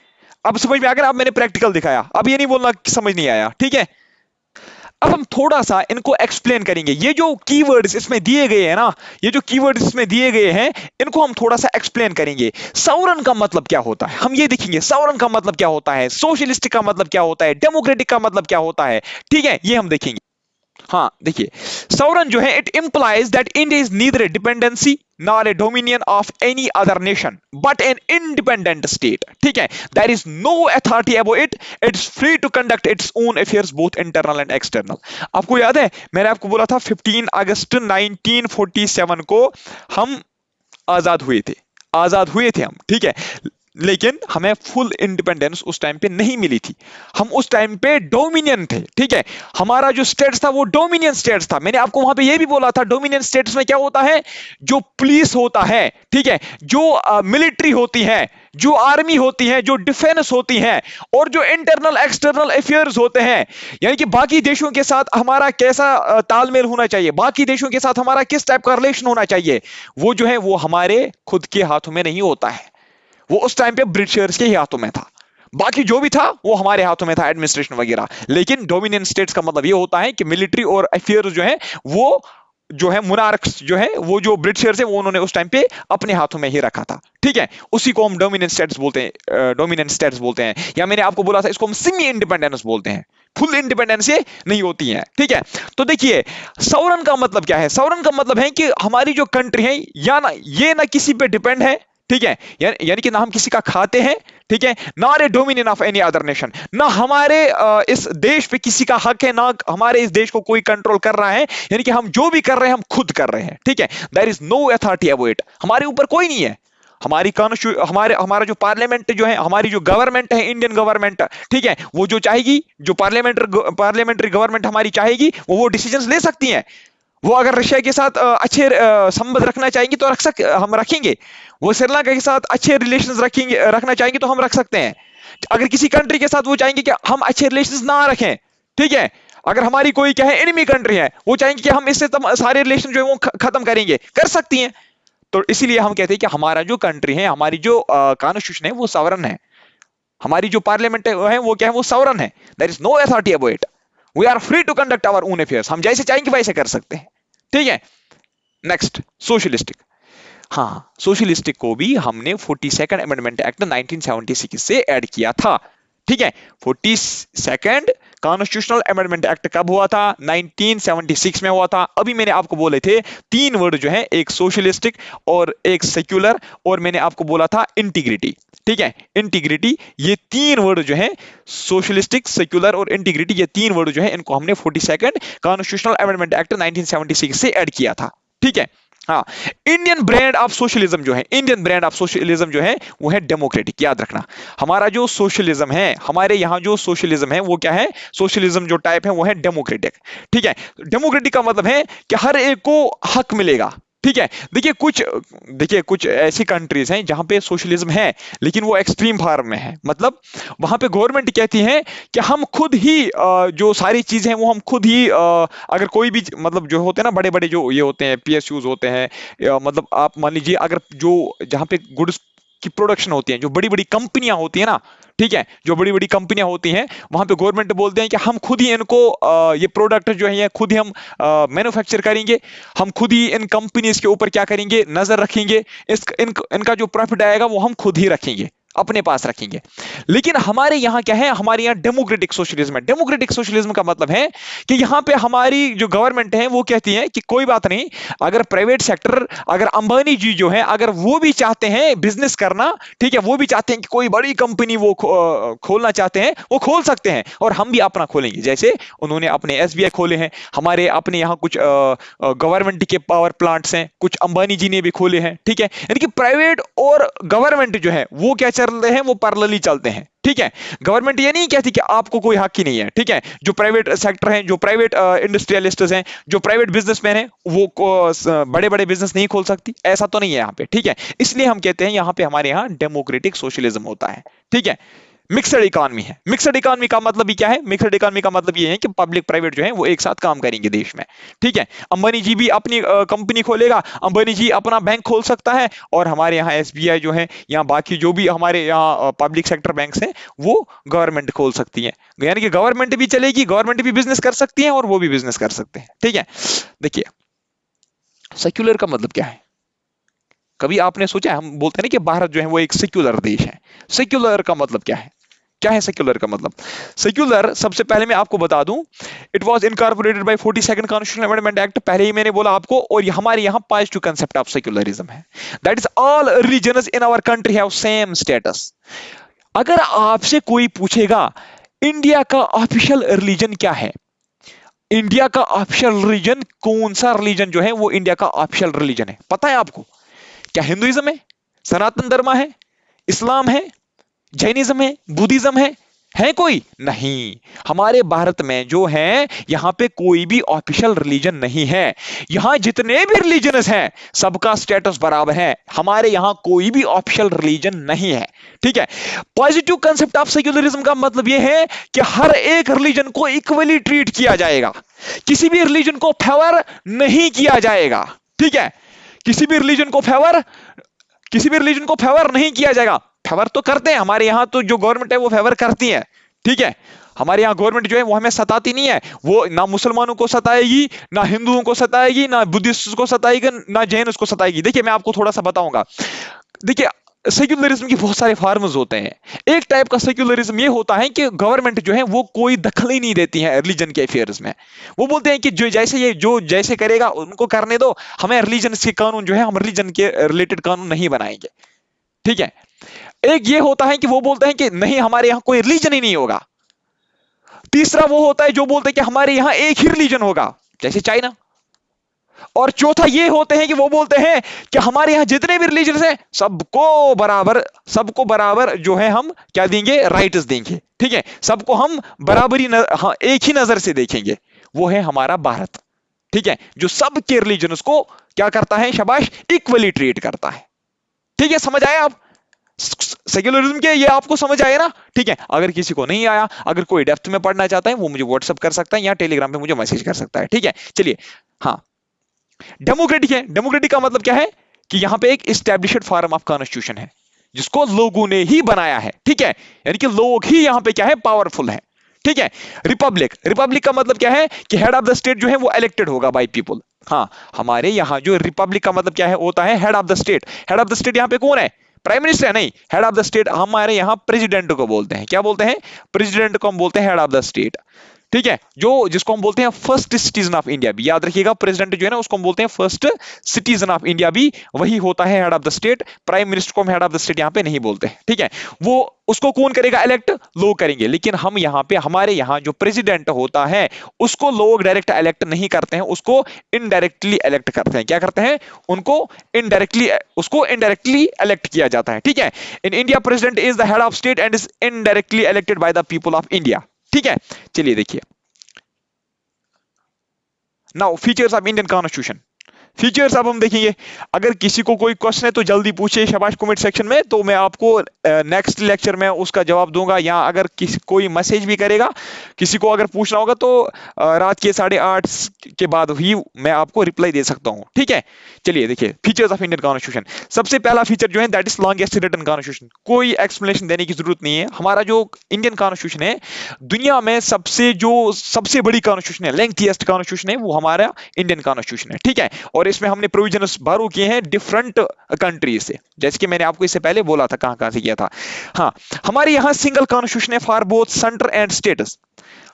अब समझ में आ गया, अब मैंने प्रैक्टिकल दिखाया, अब ये नहीं बोलना कि समझ नहीं आया। ठीक है, अब हम थोड़ा सा इनको एक्सप्लेन करेंगे, ये जो कीवर्ड्स इसमें दिए गए हैं ना, ये जो कीवर्ड्स इसमें दिए गए हैं, इनको हम थोड़ा सा एक्सप्लेन करेंगे। सॉवरन का मतलब क्या होता है, हम ये देखेंगे, सॉवरन का मतलब क्या होता है, सोशलिस्टिक का मतलब क्या होता है, डेमोक्रेटिक का मतलब क्या होता है। ठीक है, ये हम देखेंगे। हाँ देखिए, सॉवरन जो है, it implies that India is neither a dependency nor a dominion of any other nation but an independent state. ठीक है, there is no authority above it, it's free to conduct its own affairs both internal and external. आपको याद है मैंने आपको बोला था 15 अगस्त 1947 को हम आजाद हुए थे, आजाद हुए थे हम। ठीक है, लेकिन हमें फुल इंडिपेंडेंस उस टाइम पे नहीं मिली थी, हम उस टाइम पे डोमिनियन थे। ठीक है, हमारा जो स्टेट्स था वो डोमिनियन स्टेट्स था। मैंने आपको वहां पे ये भी बोला था, डोमिनियन स्टेट्स में क्या होता है, जो पुलिस होता है, ठीक है, जो मिलिट्री होती है, जो आर्मी होती है, जो डिफेंस होती है, और जो इंटरनल एक्सटर्नल अफेयर्स होते हैं, यानी कि बाकी देशों के साथ हमारा कैसा तालमेल होना चाहिए, बाकी देशों के साथ हमारा किस टाइप का रिलेशन होना चाहिए, वो जो है वो हमारे खुद के हाथों में नहीं होता है, वो उस टाइम पे ब्रिटिशर्स के ही हाथों में था। बाकी जो भी था वो हमारे हाथों में था, एडमिनिस्ट्रेशन वगैरह। लेकिन डोमिनियन स्टेट्स का मतलब ये होता है कि मिलिट्री और अफेयर्स जो है वो जो है मुनार्क्स जो है वो जो ब्रिटिशर्स है वो उन्होंने उस टाइम पे अपने हाथों में ही रखा था। ठीक है, उसी को हम डोमिनेंट स्टेट्स बोलते हैं, डोमिनेंट स्टेट्स बोलते हैं, या मैंने आपको बोला था इसको हम सेमी इंडिपेंडेंस बोलते हैं, फुल इंडिपेंडेंस ये नहीं होती है। ठीक है, तो देखिए सॉवरन का मतलब क्या है? सॉवरन का मतलब है कि हमारी जो कंट्री है या ना ये ना किसी पे डिपेंड है, ठीक है, यानी कि ना हम किसी का खाते हैं, ठीक है, not a dominion of any other nation, ना हमारे इस देश पे किसी का हक है, ना हमारे इस देश को कोई कंट्रोल कर रहा है, यानी कि हम जो भी कर रहे हैं हम खुद कर रहे हैं। ठीक है, there is no authority above it, हमारे ऊपर कोई नहीं है। हमारी हमारा जो पार्लियामेंट जो है, हमारी जो गवर्नमेंट है, इंडियन गवर्नमेंट, ठीक है, वो जो चाहेगी, जो पार्लियामेंट्री गवर्नमेंट हमारी चाहेगी वो डिसीजंस ले सकती है। वो अगर रशिया के साथ अच्छे संबंध रखना चाहेंगे तो हम रखेंगे। वो श्रीलंका के साथ अच्छे रिलेशंस रखना चाहेंगे तो हम रख सकते हैं। अगर किसी कंट्री के साथ वो चाहेंगे कि हम अच्छे रिलेशंस ना रखें, ठीक है, अगर हमारी कोई क्या है एनिमी कंट्री है, वो चाहेंगे कि हम इससे सारे रिलेशन जो है वो खत्म करेंगे, कर सकती हैं। तो इसीलिए हम कहते हैं कि हमारा जो कंट्री है, हमारी जो कॉन्स्टिट्यूशन है वो सॉवरन है, हमारी जो पार्लियामेंट है वो क्या है, वो सॉवरन है। There is no authority above it, we are free to conduct our own affairs, हम जैसे चाहेंगे वैसे कर सकते हैं। ठीक है, नेक्स्ट सोशलिस्टिक। हाँ, सोशलिस्टिक को भी हमने 42nd अमेंडमेंट एक्ट 1976 से ऐड किया था। ठीक है, 42nd कॉन्स्टिट्यूशनल अमेंडमेंट एक्ट कब हुआ था? 1976 में हुआ था। अभी मैंने आपको बोले थे तीन वर्ड जो है, एक सोशलिस्टिक और एक सेक्युलर और मैंने आपको बोला था इंटीग्रिटी। ठीक है, इंटीग्रिटी, ये तीन वर्ड जो है, सोशलिस्टिक, सेक्युलर और इंटीग्रिटी, ये तीन वर्ड जो है इनको हमने 42nd कॉन्स्टिट्यूशनल अमेंडमेंट एक्ट 1976 से ऐड किया था। ठीक है, हाँ, इंडियन ब्रांड ऑफ सोशलिज्म जो है, इंडियन ब्रांड ऑफ सोशलिज्म जो है वो है डेमोक्रेटिक। याद रखना, हमारा जो सोशलिज्म है, हमारे यहाँ जो सोशलिज्म है वो क्या है? सोशलिज्म जो टाइप है वो है डेमोक्रेटिक। ठीक है, डेमोक्रेटिक का मतलब है कि हर एक को हक मिलेगा। ठीक है, देखिए कुछ ऐसी कंट्रीज हैं जहां पे सोशलिज्म है लेकिन वो एक्सट्रीम फॉर्म में है। मतलब वहां पे गवर्नमेंट कहती है कि हम खुद ही जो सारी चीजें हैं वो हम खुद ही अगर कोई भी मतलब जो होते हैं ना बड़े बड़े जो ये होते हैं पीएसयूज होते हैं, मतलब आप मान लीजिए अगर जो जहां पे गुड्स की प्रोडक्शन होती है, जो बड़ी बड़ी कंपनियां होती है ना, ठीक है, जो बड़ी बड़ी कंपनियां होती हैं वहां पे गवर्नमेंट बोलते हैं कि हम खुद ही इनको ये प्रोडक्ट जो है ये खुद ही हम मैन्युफैक्चर करेंगे, हम खुद ही इन कंपनीज के ऊपर क्या करेंगे, नजर रखेंगे, इनका जो प्रॉफिट आएगा वो हम खुद ही रखेंगे, अपने पास रखेंगे। लेकिन हमारे यहाँ क्या है? हमारे यहाँ डेमोक्रेटिक सोशलिज्म है। डेमोक्रेटिक सोशलिज्म का मतलब है कि यहाँ पे हमारी जो गवर्नमेंट है वो कहती है कि कोई बात नहीं, अगर प्राइवेट सेक्टर, अगर अंबानी जी जो है अगर वो भी चाहते हैं बिजनेस करना, ठीक है, वो भी चाहते हैं कि कोई बड़ी कंपनी वो खोलना चाहते हैं, वो खोल सकते हैं और हम भी अपना खोलेंगे। जैसे उन्होंने अपने एसबीआई खोले हैं, हमारे अपने यहाँ कुछ गवर्नमेंट के पावर प्लांट्स हैं, कुछ अंबानी जी ने भी खोले हैं। ठीक है, यानी कि प्राइवेट और गवर्नमेंट जो है वो क्या चल रहे हैं, वो पैरेलली चलते हैं। ठीक है, गवर्नमेंट ये नहीं कहती कि आपको कोई हक ही नहीं है। ठीक है, जो प्राइवेट सेक्टर है, जो प्राइवेट इंडस्ट्रियलिस्ट्स हैं, जो प्राइवेट बिजनेसमैन हैं, वो बड़े बड़े बिजनेस नहीं खोल सकती, ऐसा तो नहीं है यहाँ पे। ठीक है, इसलिए हम कहते हैं यहाँ पे हमारे यहाँ डेमोक्रेटिक सोशलिज्म होता है। ठीक है, मिक्सड इकोनॉमी है। मिक्सड इकोनॉमी का मतलब भी क्या है? मिक्सड इकोनॉमी का मतलब ये है कि पब्लिक प्राइवेट जो है वो एक साथ काम करेंगे देश में। ठीक है, अंबानी जी भी अपनी कंपनी खोलेगा, अंबानी जी अपना बैंक खोल सकता है और हमारे यहाँ एसबीआई जो है, यहाँ बाकी जो भी हमारे यहाँ पब्लिक सेक्टर बैंक्स हैं वो गवर्नमेंट खोल सकती है। यानी कि गवर्नमेंट भी चलेगी, गवर्नमेंट भी बिजनेस कर सकती है और वो भी बिजनेस कर सकते हैं। ठीक है, देखिए सेक्युलर का मतलब क्या है? कभी आपने सोचा? हम बोलते हैं ना कि भारत जो है वो एक सेक्युलर देश है। सेक्युलर का मतलब क्या है? क्या है सेक्युलर का मतलब? सेक्युलर, सबसे पहले मैं आपको बता दूं, it was incorporated by 42nd constitutional amendment act, पहले ही मैंने बोला आपको, और हमारे यहाँ पॉजिटिव कंसेप्ट ऑफ सेक्युलरिज्म है। That is all religions in our country have same status. अगर आपसे कोई पूछेगा इंडिया का ऑफिशियल रिलीजन क्या है, इंडिया का ऑफिशियल रिलीजन कौन सा रिलीजन जो है वो इंडिया का ऑफिशियल रिलीजन है, पता है आपको? क्या हिंदुइज्म है, सनातन धर्म है, इस्लाम है, जैनिज्म है, बुद्धिज्म है कोई? नहीं। हमारे भारत में जो है यहां पे कोई भी ऑफिशियल रिलीजन नहीं है। यहां जितने भी रिलीजन्स हैं सबका स्टेटस बराबर है, हमारे यहां कोई भी ऑफिशियल रिलीजन नहीं है। ठीक है, पॉजिटिव कंसेप्ट ऑफ सेक्युलरिज्म का मतलब यह है कि हर एक रिलीजन को इक्वली ट्रीट किया जाएगा, किसी भी रिलीजन को फेवर नहीं किया जाएगा। ठीक है, किसी भी रिलीजन को फेवर नहीं किया जाएगा। फेवर तो करते हैं, हमारे यहाँ तो जो गवर्नमेंट है वो फेवर करती है, ठीक है। हमारे यहाँ गवर्नमेंट जो है वो हमें सताती नहीं है, वो ना मुसलमानों को सताएगी, ना हिंदुओं को सताएगी, ना बुद्धिस्ट को सताएगी, ना जैन को सताएगी। देखिए मैं आपको थोड़ा सा बताऊंगा। देखिए सेक्युलरिज्म के बहुत सारे फॉर्म्स होते हैं। एक टाइप का सेक्युलरिज्म ये होता है कि गवर्नमेंट जो है वो कोई दखल ही नहीं देती है रिलीजन के अफेयर्स में। वो बोलते हैं कि जो जैसे ये जो जैसे करेगा उनको करने दो, हमें रिलीजन के कानून जो है हम रिलीजन के रिलेटेड कानून नहीं बनाएंगे, ठीक है। एक ये होता है कि वो बोलते हैं कि नहीं हमारे यहाँ कोई रिलीजन ही नहीं होगा। तीसरा वो होता है जो बोलते हैं कि हमारे यहाँ एक ही रिलीजन होगा, जैसे चाइना। और चौथा ये होते हैं कि वो बोलते हैं कि हमारे यहां जितने भी रिलीजन हैं सबको बराबर जो है हम क्या देंगे, राइट्स देंगे, ठीक है। सबको हम बराबरी हाँ, एक ही नजर से देखेंगे। वो है हमारा भारत, ठीक है, जो सबके रिलीजन को क्या करता है, शाबाश, इक्वली ट्रीट करता है, ठीक है। समझ आया आप सेक्युलरिज्म के, ये आपको समझ आया ना, ठीक है। अगर किसी को नहीं आया, अगर कोई डेप्थ में पढ़ना चाहता है वो मुझे व्हाट्सअप कर सकता है या टेलीग्राम पे मुझे मैसेज कर सकता है, ठीक है। चलिए, हाँ, डेमोक्रेटिक है। डेमोक्रेटिक का मतलब क्या है कि यहां पे एक एस्टैब्लिश्ड फॉर्म ऑफ कॉन्स्टिट्यूशन है जिसको लोगों ने ही बनाया है, ठीक है। यानी कि लोग ही यहां पे क्या है, पावरफुल है, ठीक है। रिपब्लिक, रिपब्लिक का मतलब क्या है कि हेड ऑफ द स्टेट जो है वो इलेक्टेड होगा बाय पीपल। हाँ, हमारे यहां जो रिपब्लिक का मतलब क्या है, होता है head of the state. Head of the state यहां पे कौन है, प्राइम मिनिस्टर है नहीं। हेड ऑफ द स्टेट हमारे यहां प्रेसिडेंट को बोलते हैं, क्या बोलते हैं, प्रेसिडेंट को हम बोलते हैं हेड ऑफ द स्टेट, ठीक है। जो जिसको हम बोलते हैं फर्स्ट सिटीजन ऑफ इंडिया भी, याद रखिएगा, प्रेसिडेंट जो है ना उसको हम बोलते हैं फर्स्ट सिटीजन ऑफ इंडिया भी, वही होता है head of the state. Prime minister को हम हेड ऑफ द स्टेट यहां पे नहीं बोलते, ठीक है। वो उसको कौन करेगा इलेक्ट, लोग करेंगे। लेकिन हम यहां पे हमारे यहां जो प्रेसिडेंट होता है उसको लोग डायरेक्ट इलेक्ट नहीं करते हैं, उसको इनडायरेक्टली इलेक्ट करते हैं। क्या करते हैं, उनको इनडायरेक्टली इलेक्ट किया जाता है, ठीक है। In India president is the head of state and is indirectly elected by the people of India, ठीक है। चलिए देखिए, now features of Indian constitution. Features अब हम देखेंगे। अगर किसी को कोई क्वेश्चन है तो जल्दी पूछिए शाबाश कमेंट सेक्शन में, तो मैं आपको नेक्स्ट लेक्चर में उसका जवाब दूंगा। या अगर कोई मैसेज भी करेगा, किसी को अगर पूछना होगा तो रात के 8:30 के बाद ही मैं आपको रिप्लाई दे सकता हूं, ठीक है। चलिए देखिए, फीचर्स ऑफ इंडियन कॉन्स्टिट्यूशन। सबसे पहला फीचर जो है that is longest written constitution. कोई एक्सप्लेनेशन देने की जरूरत नहीं है। हमारा जो इंडियन कॉन्स्टिट्यूशन है दुनिया में सबसे बड़ी कॉन्स्टिट्यूशन है, लेंथीएस्ट कॉन्स्टिट्यूशन है, वो हमारा इंडियन कॉन्स्टिट्यूशन है, ठीक है। और इसमें हमने प्रोविजंस बारो किए हैं डिफरेंट कंट्रीज से, जैसे कि मैंने आपको इससे पहले बोला था कहां कहां से किया था। हाँ, हमारे यहां सिंगल कॉन्स्टिट्यूशन है for both centre and states.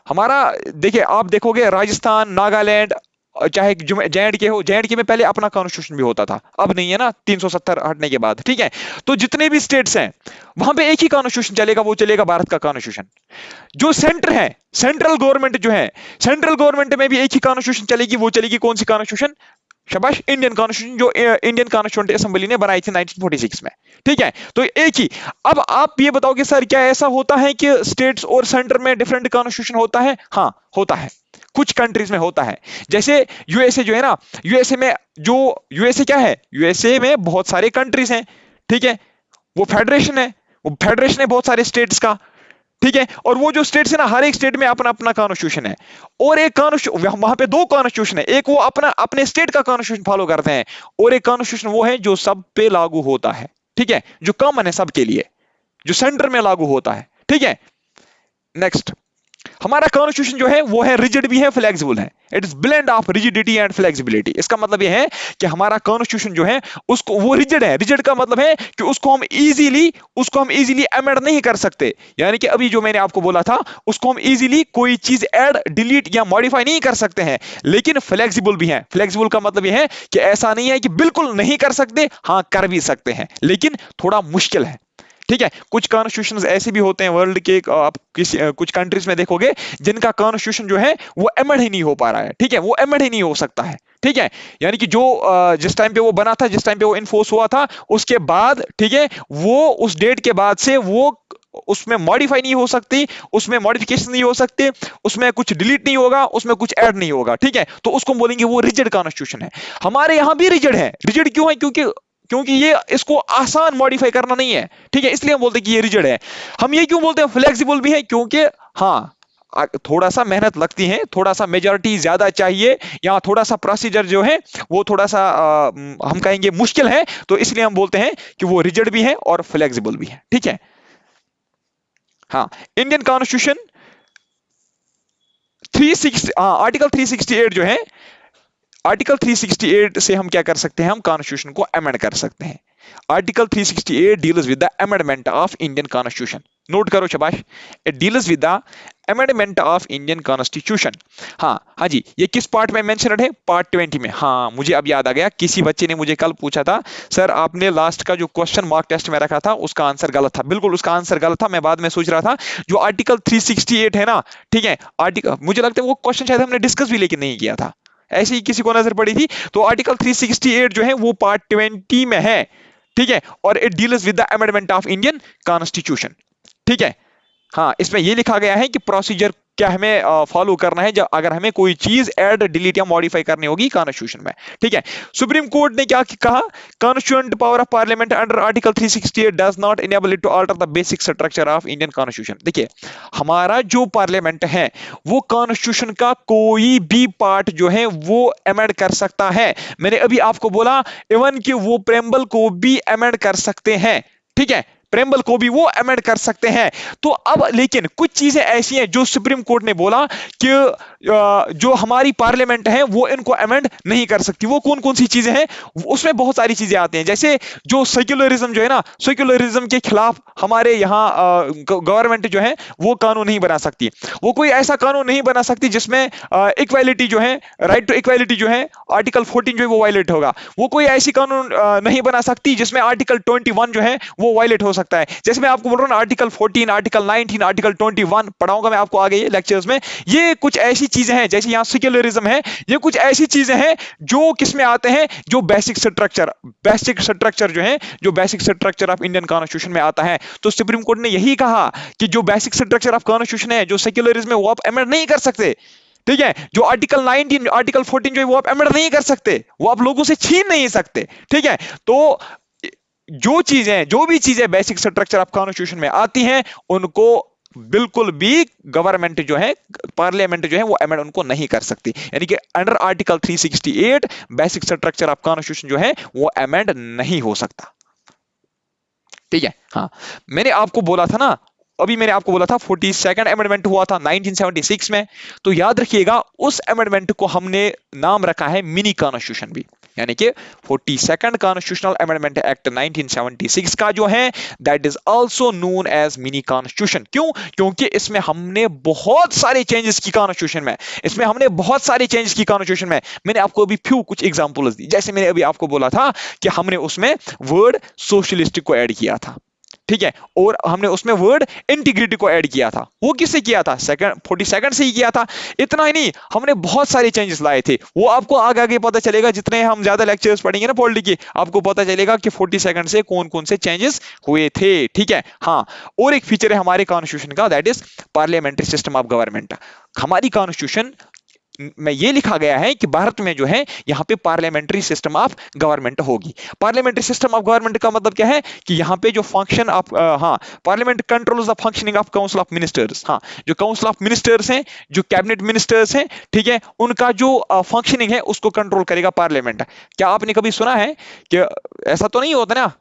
हमारा देखिए, आप देखोगे राजस्थान, नागालैंड, चाहे जे हो, जे में पहले अपना कॉन्स्टिट्यूशन भी होता था, अब नहीं है ना, 370 हटने के बाद, ठीक है। तो जितने भी स्टेट्स हैं वहां पे एक ही कॉन्स्टिट्यूशन चलेगा, वो चलेगा भारत का कॉन्स्टिट्यूशन। जो सेंटर है, सेंट्रल गवर्नमेंट जो है, सेंट्रल गवर्नमेंट में भी एक ही कॉन्स्टिट्यूशन चलेगी, वो चलेगी कौन सी कॉन्स्टिट्यूशन, शाबाश, इंडियन कॉन्स्टिट्यूशन, जो इंडियन कॉन्स्टिट्यूंट असेंबली ने बनाई थी 1946 में, ठीक है। तो एक ही। अब आप ये बताओ कि सर क्या ऐसा होता है कि स्टेट्स और सेंटर में डिफरेंट कॉन्स्टिट्यूशन होता है? हाँ, होता है, कुछ कंट्रीज में होता है। जैसे यूएसए जो है ना, यूएसए क्या है, यूएसए में बहुत सारे कंट्रीज हैं, ठीक है। वो फेडरेशन है बहुत सारे स्टेट्स का, ठीक है। और वो जो स्टेट्स है ना, हर एक स्टेट में अपना अपना कॉन्स्टिट्यूशन है। और एक कॉन्स्टिट्यूशन, वहां पे दो कॉन्स्टिट्यूशन है, एक वो अपने स्टेट का कॉन्स्टिट्यूशन फॉलो करते हैं, और एक कॉन्स्टिट्यूशन वो है जो सब पे लागू होता है, ठीक है, जो कॉमन है सबके लिए, जो सेंटर में लागू होता है, ठीक है। नेक्स्ट, हमारा कॉन्स्टिट्यूशन जो है वो है रिजिड भी है, फ्लेक्सिबल है। It is blend of rigidity and flexibility. इसका मतलब ये है कि हमारा कॉन्स्टिट्यूशन जो है उसको, वो रिजिड है। रिजिड का मतलब है कि उसको हम इजीली अमेंड नहीं कर सकते। यानी कि अभी जो मैंने आपको बोला था, उसको हम इजीली कोई चीज ऐड, डिलीट या मॉडिफाई नहीं कर सकते हैं। लेकिन फ्लेक्सिबल भी है। फ्लेक्सिबल का मतलब ये है कि ऐसा नहीं है कि बिल्कुल नहीं कर सकते, हाँ कर भी सकते हैं, लेकिन थोड़ा मुश्किल है, ठीक है। कुछ कॉन्स्टिट्यूशंस ऐसे भी होते हैं वर्ल्ड के, आप कुछ कंट्रीज में देखोगे जिनका कॉन्स्टिट्यूशन जो है वो अमेंड ही नहीं हो पा रहा है, ठीक है, वो अमेंड ही नहीं हो सकता है, ठीक है। यानी कि जो जिस टाइम पे वो बना था, जिस टाइम पे वो इन्फोर्स हुआ था, उसके बाद, ठीक है, वो उस डेट के बाद से वो उसमें मॉडिफाई नहीं हो सकती, उसमें मॉडिफिकेशन नहीं हो सकते, उसमें कुछ डिलीट नहीं होगा, उसमें कुछ ऐड नहीं होगा, ठीक है। तो उसको बोलेंगे वो रिजिड कॉन्स्टिट्यूशन है। हमारे यहां भी रिजिड है। रिजिड क्यों है? क्योंकि ये इसको आसान मॉडिफाई करना नहीं है, ठीक है, इसलिए हम बोलते हैं कि ये रिजिड है। हम ये क्यों बोलते हैं फ्लेक्सिबल भी है? क्योंकि हाँ, थोड़ा सा मेहनत लगती है, थोड़ा सा मेजॉरिटी ज्यादा चाहिए, यहाँ थोड़ा सा प्रोसीजर जो है वो थोड़ा सा हम कहेंगे मुश्किल है, तो इसलिए हम बोलते हैं कि वो रिजिड भी है और फ्लेक्सिबल भी है। ठीक है। हाँ, इंडियन कॉन्स्टिट्यूशन 360 आर्टिकल 368 जो है, आर्टिकल 368 से हम क्या कर सकते हैं, हम कॉन्स्टिट्यूशन को अमेंड कर सकते हैं। Article 368 deals with the amendment of Indian constitution. Note करो शाबाश, it deals with the amendment of Indian constitution. हाँ हाँ जी, ये किस पार्ट में मेंशनड है, पार्ट 20 में। हाँ मुझे अब याद आ गया, किसी बच्चे ने मुझे कल पूछा था, सर आपने लास्ट का जो क्वेश्चन मार्क टेस्ट में रखा था उसका आंसर गलत था। बिल्कुल उसका आंसर गलत था, मैं बाद में सोच रहा था जो आर्टिकल 368 है ना, ठीक है, आर्टिकल मुझे लगता है वो क्वेश्चन शायद हमने डिस्कस भी लेकिन नहीं किया था, ऐसे ही किसी को नजर पड़ी थी। तो आर्टिकल 368 जो है वो पार्ट 20 में है, ठीक है, और it deals with the amendment of Indian constitution. ठीक है। हाँ, इसमें ये लिखा गया है कि प्रोसीजर क्या हमें फॉलो करना है जब अगर हमें कोई चीज ऐड डिलीट या मॉडिफाई करनी होगी कॉन्स्टिट्यूशन में। ठीक है। सुप्रीम कोर्ट ने क्या कहा, constituent power of parliament under article 368 does not enable it to alter the basic structure of Indian constitution. देखिए, हमारा जो पार्लियामेंट है वो कॉन्स्टिट्यूशन का कोई भी पार्ट जो है वो अमेंड कर सकता है। मैंने अभी आपको बोला इवन कि वो प्रेम्बल को भी अमेंड कर सकते हैं। ठीक है, प्रेम्बल को भी वो अमेंड कर सकते हैं। तो अब लेकिन कुछ चीजें ऐसी हैं जो सुप्रीम कोर्ट ने बोला कि जो हमारी पार्लियामेंट है वो इनको अमेंड नहीं कर सकती। वो कौन कौन सी चीजें हैं, उसमें बहुत सारी चीजें आती हैं, जैसे जो सेक्युलरिज्म जो है ना, सेक्युलरिज्म के खिलाफ हमारे यहाँ गवर्नमेंट जो है वो कानून नहीं बना सकती। वो कोई ऐसा कानून नहीं बना सकती जिसमें इक्वालिटी जो है, राइट टू इक्वालिटी जो है आर्टिकल 14 जो है वो वायलेट होगा। वो कोई ऐसी कानून नहीं बना सकती जिसमें आर्टिकल 21 जो है वो वायलेट हो सकता है। जैसे मैं आपको बोल रहा हूँ ना, आर्टिकल 14, आर्टिकल 19, आर्टिकल 21 पढ़ाऊंगा मैं आपको आगे ये लेक्चर्स में। ये कुछ ऐसी चीजें हैं, जैसे यहाँ सेक्युलरिज्म है, ये कुछ ऐसी चीजें हैं जो किसमें आते हैं, जो बेसिक स्ट्रक्चर जो है, जो basic structure of Indian constitution में आता है। तो सुप्रीम कोर्ट ने यही कहा कि जो बेसिक स्ट्रक्चर ऑफ कॉन्स्टिट्यूशन है, जो सेक्युलरिज्म है, वो आप अमेंड नहीं कर सकते। ठीक है, जो आर्टिकल 19, आर्टिकल 14 जो है वो आप अमेंड नहीं कर सकते, वो आप लोगों से छीन नहीं सकते। ठीक है, तो जो भी चीजें बेसिक स्ट्रक्चर ऑफ कॉन्स्टिट्यूशन में आती हैं उनको बिल्कुल भी गवर्नमेंट जो है, पार्लियामेंट जो है वो अमेंड उनको नहीं कर सकती। यानी कि under article 368 basic structure of constitution जो है वो अमेंड नहीं हो सकता। ठीक है। हाँ, मैंने आपको बोला था ना, अभी मैंने आपको बोला था 42nd अमेंडमेंट हुआ था 1976 में, तो याद रखिएगा उस अमेंडमेंट को हमने नाम रखा है मिनी कॉन्स्टिट्यूशन भी। यानी कि 42nd कॉन्स्टिट्यूशनल अमेंडमेंट एक्ट 1976 का जो है that is also known as mini constitution. क्यों? क्योंकि इसमें हमने बहुत सारे चेंजेस की कॉन्स्टिट्यूशन में, इसमें हमने बहुत सारे चेंजेस की कॉन्स्टिट्यूशन में। मैंने आपको अभी फ्यू कुछ एग्जांपल्स दी, जैसे मैंने अभी आपको बोला था कि हमने उसमें वर्ड सोशलिस्टिक को ऐड किया था। ठीक है, और हमने उसमें वर्ड इंटीग्रिटी को ऐड किया था। वो किससे किया था? 42nd से ही किया था। इतना ही नहीं, हमने बहुत सारे चेंजेस लाए थे। वो आपको आगे आगे पता चलेगा, जितने हम ज्यादा लेक्चर्स पढ़ेंगे ना पॉलिटी के, आपको पता चलेगा कि 42nd से कौन कौन से चेंजेस हुए थे। ठीक है। हाँ, और एक फीचर है हमारे कॉन्स्टिट्यूशन का, that is parliamentary system of government. हमारी कॉन्स्टिट्यूशन में ये लिखा गया है कि भारत में जो है यहाँ पे पार्लियामेंट्री सिस्टम ऑफ गवर्नमेंट होगी। पार्लियामेंट्री सिस्टम ऑफ गवर्नमेंट का मतलब क्या है कि यहाँ पे जो function of parliament controls the functioning of council of ministers. हाँ, जो काउंसिल ऑफ मिनिस्टर्स हैं, जो कैबिनेट मिनिस्टर्स हैं, ठीक है, उनका जो फंक्शनिंग है उसको कंट्रोल करेगा पार्लियामेंट। क्या आपने कभी सुना है कि ऐसा तो नहीं होता ना,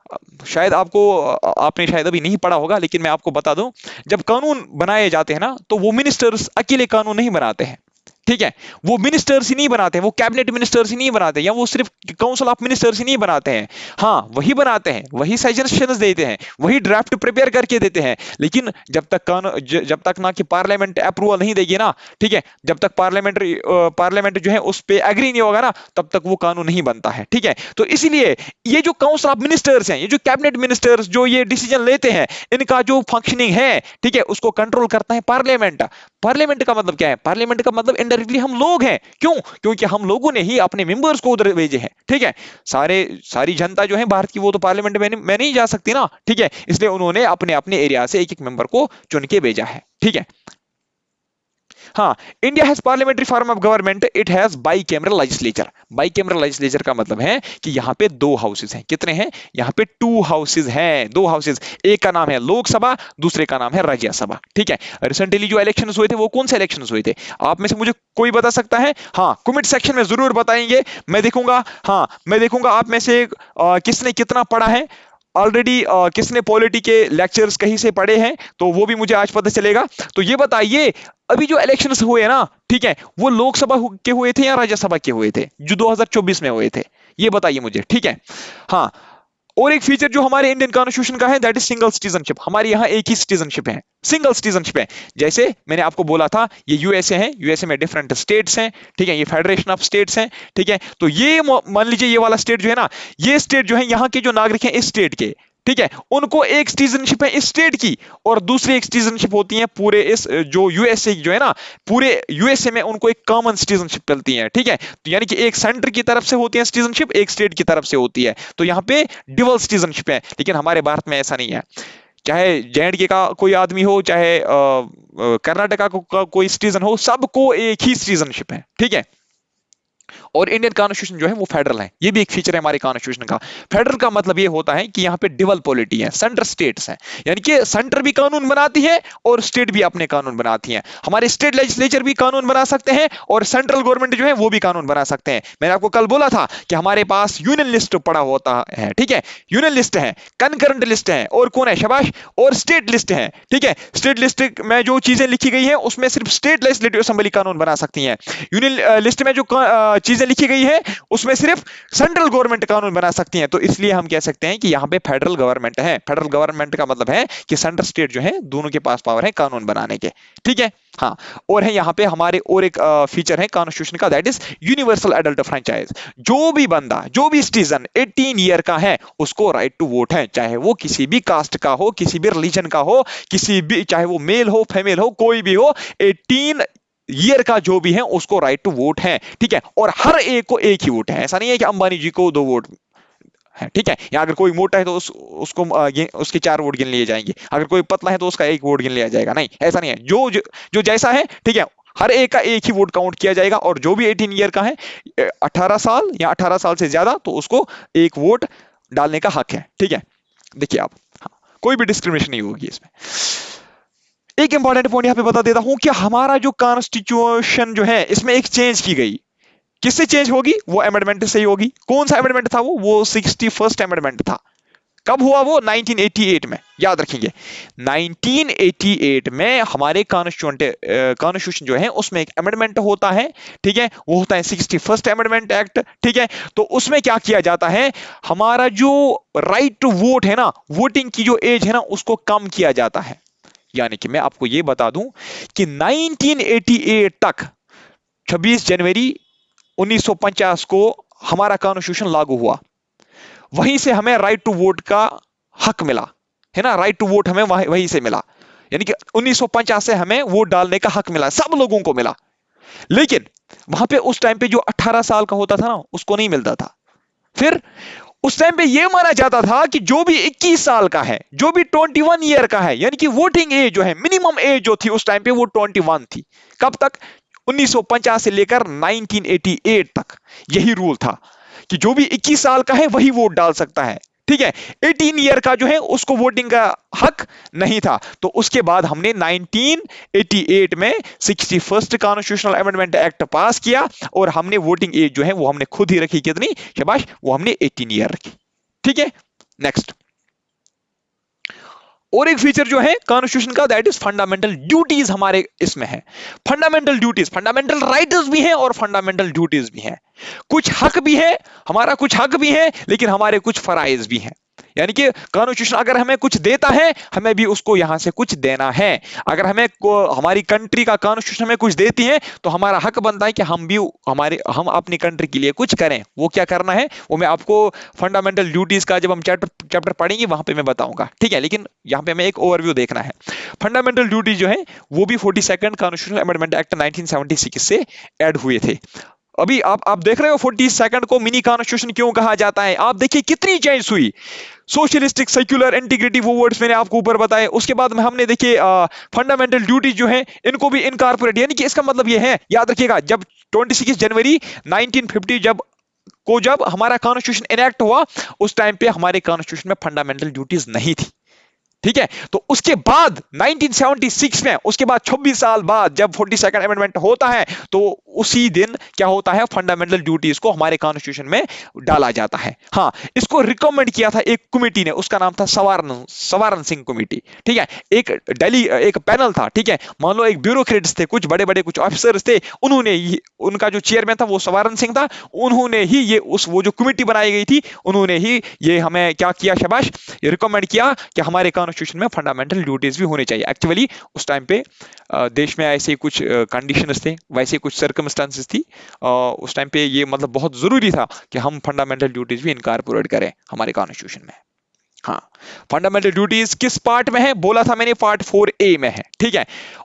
शायद आपने शायद अभी नहीं पढ़ा होगा, लेकिन मैं आपको बता दूं, जब कानून बनाए जाते हैं ना तो वो मिनिस्टर्स अकेले कानून नहीं बनाते हैं। ठीक है, वो मिनिस्टर्स ही नहीं बनाते, वो कैबिनेट मिनिस्टर्स ही नहीं बनाते, या वो सिर्फ काउंसिल ऑफ मिनिस्टर्स ही नहीं बनाते हैं। हाँ, वही बनाते हैं, वही सजेशंस देते हैं, वही ड्राफ्ट प्रिपेयर करके देते हैं। लेकिन जब तक ना कि पार्लियामेंट अप्रूवल नहीं देगी ना, ठीक है, जब तक पार्लियामेंट जो है उस पर एग्री नहीं होगा ना, तब तक वो कानून नहीं बनता है। ठीक है, तो इसीलिए ये जो काउंसिल ऑफ मिनिस्टर्स हैं, ये जो कैबिनेट मिनिस्टर्स जो ये डिसीजन लेते हैं, इनका जो फंक्शनिंग है, ठीक है, उसको कंट्रोल करता है पार्लियामेंट। पार्लियामेंट का मतलब क्या है? पार्लियामेंट का मतलब इनडायरेक्टली हम लोग हैं। क्यों? क्योंकि हम लोगों ने ही अपने मेंबर्स को उधर भेजे हैं। ठीक है, सारी जनता जो है भारत की, वो तो पार्लियामेंट में नहीं जा सकती ना। ठीक है, इसलिए उन्होंने अपने अपने एरिया से एक एक मेंबर को चुन के भेजा है। ठीक है, हाँ, India has parliamentary form of government, it has by cameral legislature. By cameral legislature का मतलब है कि यहाँ पे दो हाउसेज हैं। कितने हैं? यहाँ पे टू हाउसेज हैं, दो हाउसेज। एक का नाम है लोकसभा, दूसरे का नाम है राज्यसभा। ठीक है। रिसेंटली जो इलेक्शन हुए थे वो कौन से इलेक्शन हुए थे? आप में से मुझे कोई बता सकता है? हाँ, कमेंट सेक्शन में जरूर बताएंगे, मैं देखूंगा। हाँ, मैं देखूंगा आप में से किसने कितना पढ़ा है ऑलरेडी, किसने पॉलिटी के लेक्चर्स कहीं से पढ़े हैं, तो वो भी मुझे आज पता चलेगा। तो ये बताइए, अभी जो इलेक्शंस हुए हैं ना, ठीक है, वो लोकसभा के हुए थे या राज्यसभा के हुए थे जो 2024 में हुए थे? ये बताइए मुझे, ठीक है। हाँ, और एक फीचर जो हमारे इंडियन कॉन्स्टिट्यूशन का है, दैट इज सिंगल सिटीजनशिप। हमारे यहाँ एक ही सिटीजनशिप है, सिंगल सिटीजनशिप है। जैसे मैंने आपको बोला था, ये यूएसए है, यूएसए में डिफरेंट स्टेट्स हैं, ठीक है, ये फेडरेशन ऑफ स्टेट्स हैं, ठीक है। तो ये मान लीजिए ये वाला स्टेट जो है ना, ये स्टेट जो है, यहाँ के जो नागरिक हैं इस स्टेट के, ठीक है, उनको एक सिटीजनशिप है इस स्टेट की, और दूसरी एक सिटीजनशिप होती है पूरे इस जो यूएसए जो है ना, पूरे यूएसए में उनको एक कॉमन सिटीजनशिप मिलती है। ठीक है, तो यानी कि एक सेंटर की तरफ से होती है सिटीजनशिप, एक स्टेट की तरफ से होती है। तो यहाँ पे डिवल सिटीजनशिप है, लेकिन हमारे भारत में ऐसा नहीं है। चाहे जेएंडके का कोई आदमी हो, चाहे कर्नाटका का कोई सिटीजन हो, सबको एक ही सिटीजनशिप है। ठीक है। और इंडियन कॉन्स्टिट्यूशन जो है वो फेडरल है, ये भी एक फीचर है हमारे कॉन्स्टिट्यूशन का। फेडरल का मतलब ये होता है कि यहाँ पे डिवल पॉलिटी है, सेंटर स्टेट्स है, यानी कि सेंटर भी कानून बनाती है और स्टेट भी अपने कानून बनाती है। हमारे स्टेट लेजिस्लेचर भी कानून बना सकते हैं और सेंट्रल गवर्नमेंट जो है वो भी कानून बना सकते हैं। मैंने आपको कल बोला था कि हमारे पास यूनियन लिस्ट पड़ा होता है, ठीक है, यूनियन लिस्ट है, कंकरेंट लिस्ट है, और कौन है? शाबाश, और स्टेट लिस्ट है। ठीक है, स्टेट लिस्ट में जो चीजें लिखी गई है उसमें सिर्फ स्टेट लेजिस्लेटिव असेंबली कानून बना सकती है। यूनियन लिस्ट में जो चीजें लिखी गई है उसमें सिर्फ सेंट्रल गवर्नमेंट कानून बना सकती है। तो इसलिए हम कह सकते हैं कि यहां पे फेडरल गवर्नमेंट है। फेडरल गवर्नमेंट का मतलब है कि सेंट्रल स्टेट जो है दोनों के पास पावर है कानून बनाने के। ठीक है। हाँ, और है यहाँ पे हमारे और एक फीचर है कॉन्स्टिट्यूशन का, that is universal adult franchise. जो भी बंदा, जो भी सिटीजन 18 ईयर का है उसको राइट टू वोट है, चाहे वो किसी भी कास्ट का हो, किसी भी रिलीजन का हो, किसी भी, चाहे वो मेल हो फीमेल हो, कोई भी हो, 18 ईयर का जो भी है उसको राइट टू वोट है। ठीक है, और हर एक को एक ही वोट है। ऐसा नहीं है कि अंबानी जी को 2 वोट है। ठीक है, या अगर कोई मोटा है तो उसको उसके 4 वोट गिन लिए जाएंगे, अगर कोई पतला है तो उसका 1 वोट गिन लिया जाएगा। नहीं, ऐसा नहीं है। जो जैसा है, ठीक है, हर एक का एक ही वोट काउंट किया जाएगा। और जो भी 18 ईयर का है, 18 साल या 18 साल से ज्यादा, तो उसको 1 वोट डालने का हक है। ठीक है, देखिए आप, हाँ, कोई भी डिस्क्रिमिनेशन नहीं होगी इसमें। एक इंपॉर्टेंट पॉइंट यहां पे बता देता हूं कि हमारा जो कॉन्स्टिट्यूशन जो है इसमें एक चेंज की गई। किससे चेंज होगी? वो अमेंडमेंट से ही होगी। कौन सा अमेंडमेंट था वो 61st अमेंडमेंट था। कब हुआ वो? 1988 में, याद रखेंगे। 1988 में हमारे कॉन्स्टिट्यूशन जो है उसमें एक अमेंडमेंट होता है। ठीक है, वो होता है 61st अमेंडमेंट एक्ट। ठीक है, तो उसमें क्या किया जाता है, हमारा जो राइट टू वोट है ना, वोटिंग की जो एज है ना, उसको कम किया जाता है। यानी कि मैं आपको यह बता दूं कि 1988 तक 26 जनवरी 1950 को हमारा कॉन्स्टिट्यूशन लागू हुआ। वहीं से हमें राइट टू वोट का हक मिला, है ना, राइट टू वोट हमें वहीं से मिला। यानी कि 1950 से हमें वोट डालने का हक मिला, सब लोगों को मिला। लेकिन वहां पे उस टाइम पे जो 18 साल का होता था ना, उसको नहीं मिलता था। फिर उस टाइम पे यह माना जाता था कि जो भी 21 साल का है, जो भी 21 ईयर का है, यानी कि वोटिंग एज जो है, मिनिमम एज जो थी उस टाइम पे वो 21 थी। कब तक? 1950 से लेकर 1988 तक यही रूल था कि जो भी 21 साल का है वही वोट डाल सकता है। ठीक है, 18 ईयर का जो है उसको वोटिंग का हक नहीं था। तो उसके बाद हमने 1988 में 61st कॉन्स्टिट्यूशनल अमेंडमेंट एक्ट पास किया और हमने वोटिंग एज जो है वो हमने खुद ही रखी। कितनी? शाबाश, वो हमने 18 ईयर रखी। ठीक है, नेक्स्ट। और एक फीचर जो है कॉन्स्टिट्यूशन का, दैट इज फंडामेंटल ड्यूटीज हमारे इसमें है। फंडामेंटल ड्यूटीज, फंडामेंटल राइट्स भी हैं और फंडामेंटल ड्यूटीज भी हैं। कुछ हक भी है हमारा, कुछ हक भी है, लेकिन हमारे कुछ फराइज भी हैं। यानी कि कॉन्स्टिट्यूशन अगर हमें कुछ देता है, हमें भी उसको यहां से कुछ देना है। अगर हमें हमारी कंट्री का कॉन्स्टिट्यूशन हमें कुछ देती है तो हमारा हक बनता है कि हम अपनी कंट्री के लिए कुछ करें। वो क्या करना है वो मैं आपको फंडामेंटल ड्यूटीज का जब हम चैप्टर पढ़ेंगे वहां पे मैं बताऊंगा। ठीक है, लेकिन यहां पे हमें एक ओवरव्यू देखना है। फंडामेंटल ड्यूटीज जो है वो भी 42nd कॉन्स्टिट्यूशनल अमेंडमेंट एक्ट 1976 से ऐड हुए थे। अभी आप देख रहे हो 42nd को मिनी कॉन्स्टिट्यूशन क्यों कहा जाता है। आप देखिए कितनी चेंज हुई, सोशलिस्टिक, सेक्युलर, इंटीग्रिटी, वो वर्ड्स मैंने आपको ऊपर बताए। उसके बाद में हमने देखिए फंडामेंटल ड्यूटीज जो है इनको भी इनकॉर्पोरेट, यानी कि इसका मतलब ये है, याद रखिएगा, जब 26 जनवरी 1950 जब हमारा कॉन्स्टिट्यूशन इनेक्ट हुआ, उस टाइम पे हमारे कॉन्स्टिट्यूशन में फंडामेंटल ड्यूटीज नहीं थी। ठीक है, तो उसके बाद 1976 में, उसके बाद 26 साल बाद जब 42nd अमेंडमेंट होता है, तो उसी दिन क्या होता है, फंडामेंटल ड्यूटीज को हमारे कॉन्स्टिट्यूशन में डाला जाता है। हाँ, इसको रिकमेंड किया था एक कमेटी ने, उसका नाम था सवारण सिंह कमेटी। ठीक है, एक पैनल था। ठीक है, मान लो एक ब्यूरोक्रेट्स थे, कुछ बड़े बड़े कुछ ऑफिसर्स थे, उन्होंने उनका जो चेयरमैन था वो सवारण सिंह था, उन्होंने ही ये वो जो कमेटी बनाई गई थी, उन्होंने ही ये हमें क्या किया, शाबाश, ये रिकमेंड किया कि हमारे कॉन्स्टिट्यूशन में फंडामेंटल ड्यूटीज भी होने चाहिए। एक्चुअली उस टाइम पे देश में ऐसे कुछ कंडीशंस थे, वैसे कुछ सर्कमस्टांसेस थी, उस टाइम पे ये मतलब बहुत जरूरी था कि हम फंडामेंटल ड्यूटीज भी इनकॉर्पोरेट करें हमारे कॉन्स्टिट्यूशन में। हाँ, फंडामेंटल ड्यूटीज किस पार्ट में है, बोला था मैंने, पार्ट 4A में है। ठीक है,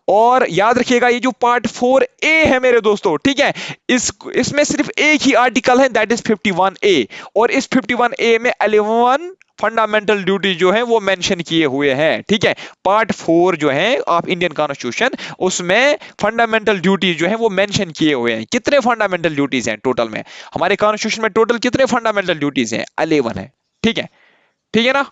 और याद रखिएगा ये जो पार्ट 4A है मेरे दोस्तों, ठीक है, इसमें सिर्फ एक ही आर्टिकल है, दैट इज 51A, और इस 51A में 11 फंडामेंटल ड्यूटी जो है वो मेंशन किए हुए हैं। ठीक है, पार्ट 4 जो है ऑफ इंडियन कॉन्स्टिट्यूशन, उसमें फंडामेंटल ड्यूटी जो है वो मेंशन किए हुए हैं। कितने फंडामेंटल ड्यूटीज हैं टोटल में हमारे कॉन्स्टिट्यूशन में, टोटल कितने फंडामेंटल ड्यूटीज हैं, 11 है। ठीक है, ठीक है ना।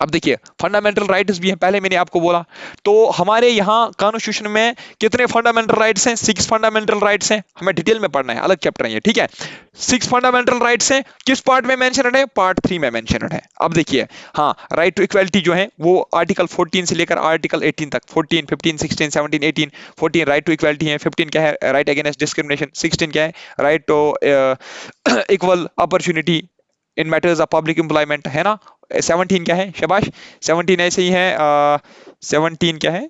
अब देखिए फंडामेंटल राइट्स भी हैं, पहले मैंने आपको बोला। तो हमारे यहाँ कॉन्स्टिट्यूशन में कितने फंडामेंटल राइट्स हैं, 6 फंडामेंटल राइट्स हैं। हमें डिटेल में पढ़ना है, अलग चैप्टर है ये। ठीक है, 6 फंडामेंटल राइट्स हैं। किस पार्ट में मेंशनड है, पार्ट 3 में मेंशनड है। अब देखिए, हाँ, राइट टू इक्वलिटी जो है वो आर्टिकल 14 से लेकर आर्टिकल 18 तक, 14, 15, 16, 17, 18, 14 राइट टू इक्वलिटी है। 15 क्या है, राइट अगेंस्ट डिस्क्रिमिनेशन। 16 क्या है, right to equal opportunity in matters of public employment, है ना। 17 क्या है, शाबाश, 17 ऐसे ही है। 17 क्या है,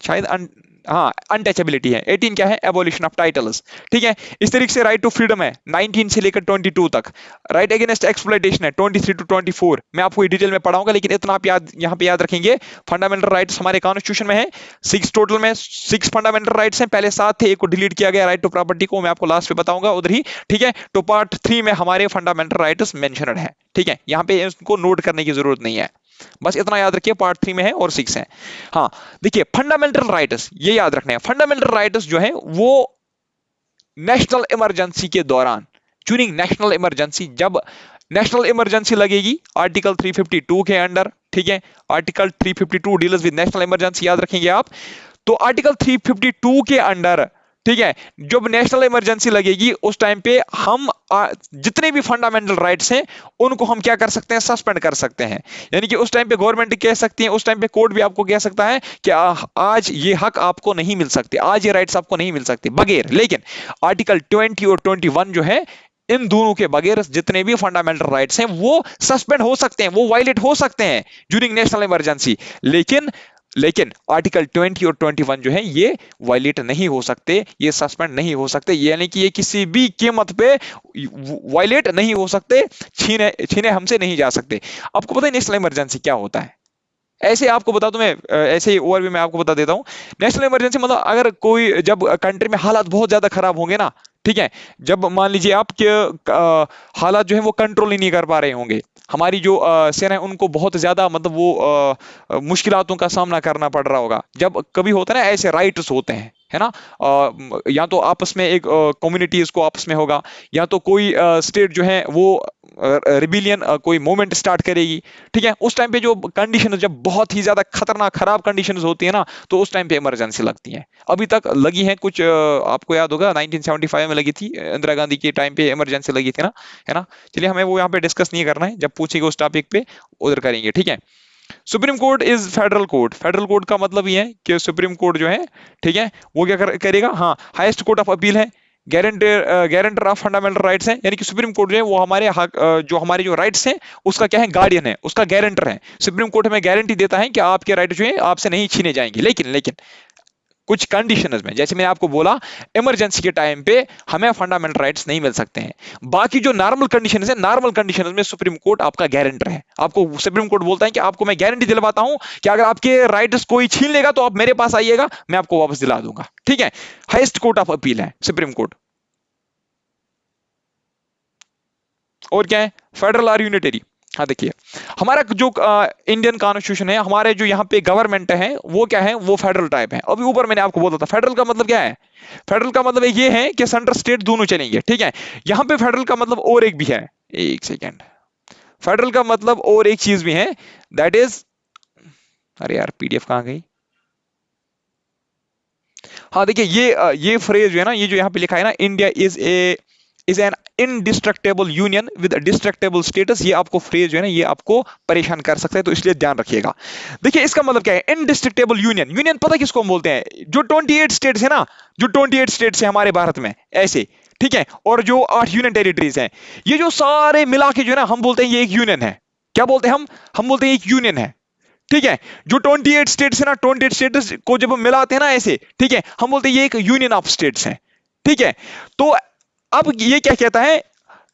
शायद हाँ, अनटचेबिलिटी है। 18 क्या है, एबोलिशन ऑफ टाइटल्स। ठीक है, इस तरीके से राइट टू फ्रीडम है 19 से लेकर 22 तक। राइट अगेंस्ट एक्सप्लॉयटेशन है 23 टू 24। मैं आपको डिटेल में पढ़ाऊंगा, लेकिन इतना आप यहाँ पे याद रखेंगे, फंडामेंटल राइट्स हमारे कॉन्स्टिट्यूशन में है 6, टोटल में 6 फंडामेंटल राइट्स हैं। पहले 7 थे, एक को डिलीट किया गया, राइट टू प्रॉपर्टी को, मैं आपको लास्ट पे बताऊंगा उधर ही। ठीक है, तो पार्ट 3 में हमारे फंडामेंटल राइट्स मेंशनड है। ठीक है, यहाँ पे इसको नोट करने की जरूरत नहीं है, बस इतना याद रखिए, पार्ट 3 में है और 6 है। हाँ, देखिए फंडामेंटल राइट्स ये याद रखने हैं, फंडामेंटल राइट्स जो है वो नेशनल इमरजेंसी के दौरान, ड्यूरिंग नेशनल इमरजेंसी, जब नेशनल इमरजेंसी लगेगी आर्टिकल 352 के अंडर। ठीक है, article 352 deals with national emergency, याद रखेंगे आप। तो आर्टिकल 352 के अंडर, ठीक है, जब नेशनल इमरजेंसी लगेगी उस टाइम पे हम जितने भी फंडामेंटल राइट्स हैं उनको हम क्या कर सकते हैं, सस्पेंड कर सकते हैं। यानी कि उस टाइम पे गवर्नमेंट कह सकती है, उस टाइम पे कोर्ट भी आपको कह सकता है कि आज ये हक आपको नहीं मिल सकते, आज ये राइट्स आपको नहीं मिल सकते बगैर। लेकिन आर्टिकल 20 और 21 जो है, इन दोनों के बगैर जितने भी फंडामेंटल राइट्स हैं वो सस्पेंड हो सकते हैं, वो वायलेट हो सकते हैं ड्यूरिंग नेशनल इमरजेंसी। लेकिन आर्टिकल 20 और 21 जो है ये वायलेट नहीं हो सकते, ये सस्पेंड नहीं हो सकते, यानी कि ये किसी भी कीमत पे वायलेट नहीं हो सकते, छीने हमसे नहीं जा सकते। आपको पता है नेशनल इमरजेंसी क्या होता है? ऐसे आपको बता दूं मैं, ऐसे ही ओवरव्यू में आपको बता देता हूं। नेशनल इमरजेंसी मतलब अगर कोई, जब कंट्री में हालात बहुत ज्यादा खराब होंगे ना, ठीक है, जब मान लीजिए आप कि हालात जो है वो कंट्रोल ही नहीं कर पा रहे होंगे, हमारी जो सेना है उनको बहुत ज्यादा मतलब वो मुश्किलातों का सामना करना पड़ रहा होगा, जब कभी होता है ना ऐसे राइट्स होते हैं, है ना। या तो आपस में एक कम्युनिटीज को आपस में होगा, या तो कोई स्टेट जो है वो रिबिलियन, कोई मूवमेंट स्टार्ट करेगी। ठीक है, उस टाइम पे जो कंडीशन जब बहुत ही ज्यादा खतरनाक खराब कंडीशंस होती है ना, तो उस टाइम पे इमरजेंसी लगती है। अभी तक लगी है कुछ, आपको याद होगा 1975 में लगी थी, इंदिरा गांधी के टाइम पे इमरजेंसी लगी थी ना, है ना। चलिए, हमें वो यहाँ पे डिस्कस नहीं करना है, जब पूछेंगे उस टॉपिक पे उधर करेंगे। ठीक है, supreme court is federal court. Federal court का मतलब ये है कि सुप्रीम कोर्ट जो है, ठीक है, वो क्या करेगा, हाँ, हाईएस्ट कोर्ट ऑफ अपील है, गारंटर ऑफ फंडामेंटल राइट्स है। यानी कि सुप्रीम कोर्ट जो है वो हमारे हक, जो हमारे जो राइट्स हैं उसका क्या है, गार्डियन है, उसका गारंटर है। सुप्रीम कोर्ट हमें गारंटी देता है कि आपके राइट जो है आपसे नहीं छीने जाएंगे। लेकिन कुछ कंडीशंस में, जैसे मैंने आपको बोला इमरजेंसी के टाइम पे हमें फंडामेंटल राइट्स नहीं मिल सकते हैं। बाकी जो नॉर्मल कंडीशंस है, नॉर्मल कंडीशंस में सुप्रीम कोर्ट आपका गारंटर है। आपको सुप्रीम कोर्ट बोलता है कि आपको मैं गारंटी दिलवाता हूं कि अगर आपके राइट्स कोई छीन लेगा तो आप मेरे पास आइएगा, मैं आपको वापस दिला दूंगा। ठीक है, हाईएस्ट कोर्ट ऑफ अपील है सुप्रीम कोर्ट। और क्या है, फेडरल और यूनिटरी। हाँ देखिए, हमारा जो इंडियन कॉन्स्टिट्यूशन है, हमारे जो यहाँ पे गवर्नमेंट है वो क्या है, वो फेडरल टाइप है। अभी ऊपर मैंने आपको बोला था फेडरल का मतलब क्या है। फेडरल का मतलब ये है कि सेंटर स्टेट दोनों चलेंगे। ठीक है, यहाँ पे फेडरल का मतलब और एक भी है, एक सेकेंड, फेडरल का मतलब और एक चीज भी है, दैट इज, अरे यार पीडीएफ कहाँ गई। हाँ देखिए, ये फ्रेज जो है ना, ये जो यहाँ पे लिखा है ना, India is an indestructible union with destructible status, ये आपको फ्रेज जो है ना, ये आपको परेशान कर सकता है, तो इसलिए ध्यान रखिएगा। देखिए इसका मतलब क्या है, इनडिस्ट्रक्टेबल यूनियन। यूनियन पता किसको हम बोलते हैं, जो 28 स्टेट्स है ना, जो 28 स्टेट्स है हमारे भारत में ऐसे, ठीक है, और जो 8 यूनियन टेरिटरीज हैं, ये जो सारे मिला के जो है ना, हम बोलते हैं ये एक यूनियन है। क्या बोलते हैं हम बोलते हैं एक यूनियन है। ठीक है, जो 28 स्टेट्स है ना, 28 स्टेट्स को जब हम मिलाते हैं ना ऐसे, ठीक है, हम बोलते हैं ये एक यूनियन ऑफ स्टेट्स है। ठीक है, तो अब ये क्या कहता है,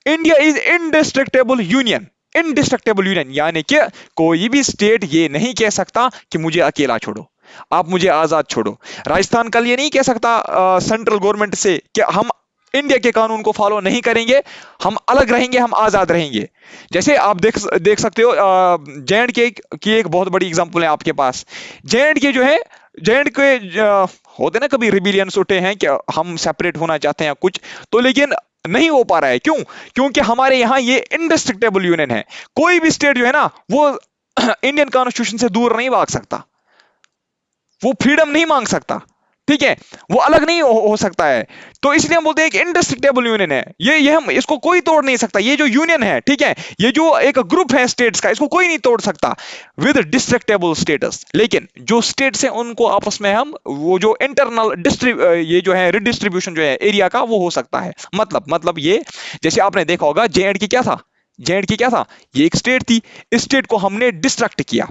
India is indestructible union. Indestructible union यानी कि कोई भी स्टेट ये नहीं कह सकता कि मुझे अकेला छोड़ो, आप मुझे आजाद छोड़ो। राजस्थान कल ये नहीं कह सकता सेंट्रल गवर्नमेंट से कि हम इंडिया के कानून को फॉलो नहीं करेंगे, हम अलग रहेंगे, हम आजाद रहेंगे। जैसे आप देख सकते हो, जे एंड के की एक बहुत बड़ी एग्जांपल है आपके पास। जे एंड के जो है, जे एंड के होते ना कभी रिबिलियंस उठे हैं कि हम सेपरेट होना चाहते हैं कुछ, तो लेकिन नहीं हो पा रहा है। क्यों? क्योंकि हमारे यहां ये इनडिस्ट्रक्टेबल यूनियन है। कोई भी स्टेट जो है ना, वो इंडियन कॉन्स्टिट्यूशन से दूर नहीं भाग सकता, वो फ्रीडम नहीं मांग सकता। ठीक है, वो अलग नहीं हो सकता है। तो इसलिए हम बोलते हैं कि इनडिस्ट्रक्टेबल यूनियन है ये हम इसको कोई तोड़ नहीं सकता। ये जो यूनियन है, ठीक है, ये जो एक ग्रुप है स्टेट्स का, इसको कोई नहीं तोड़ सकता विद डिस्ट्रक्टेबल स्टेटस। लेकिन जो स्टेट्स हैं उनको आपस में हम वो जो इंटरनल ये जो है रिडिस्ट्रीब्यूशन जो है एरिया का, वो हो सकता है। मतलब ये, जैसे आपने देखा होगा जे एंड के क्या था, जे एंड के क्या था, ये एक स्टेट थी। इस स्टेट को हमने डिस्ट्रक्ट किया।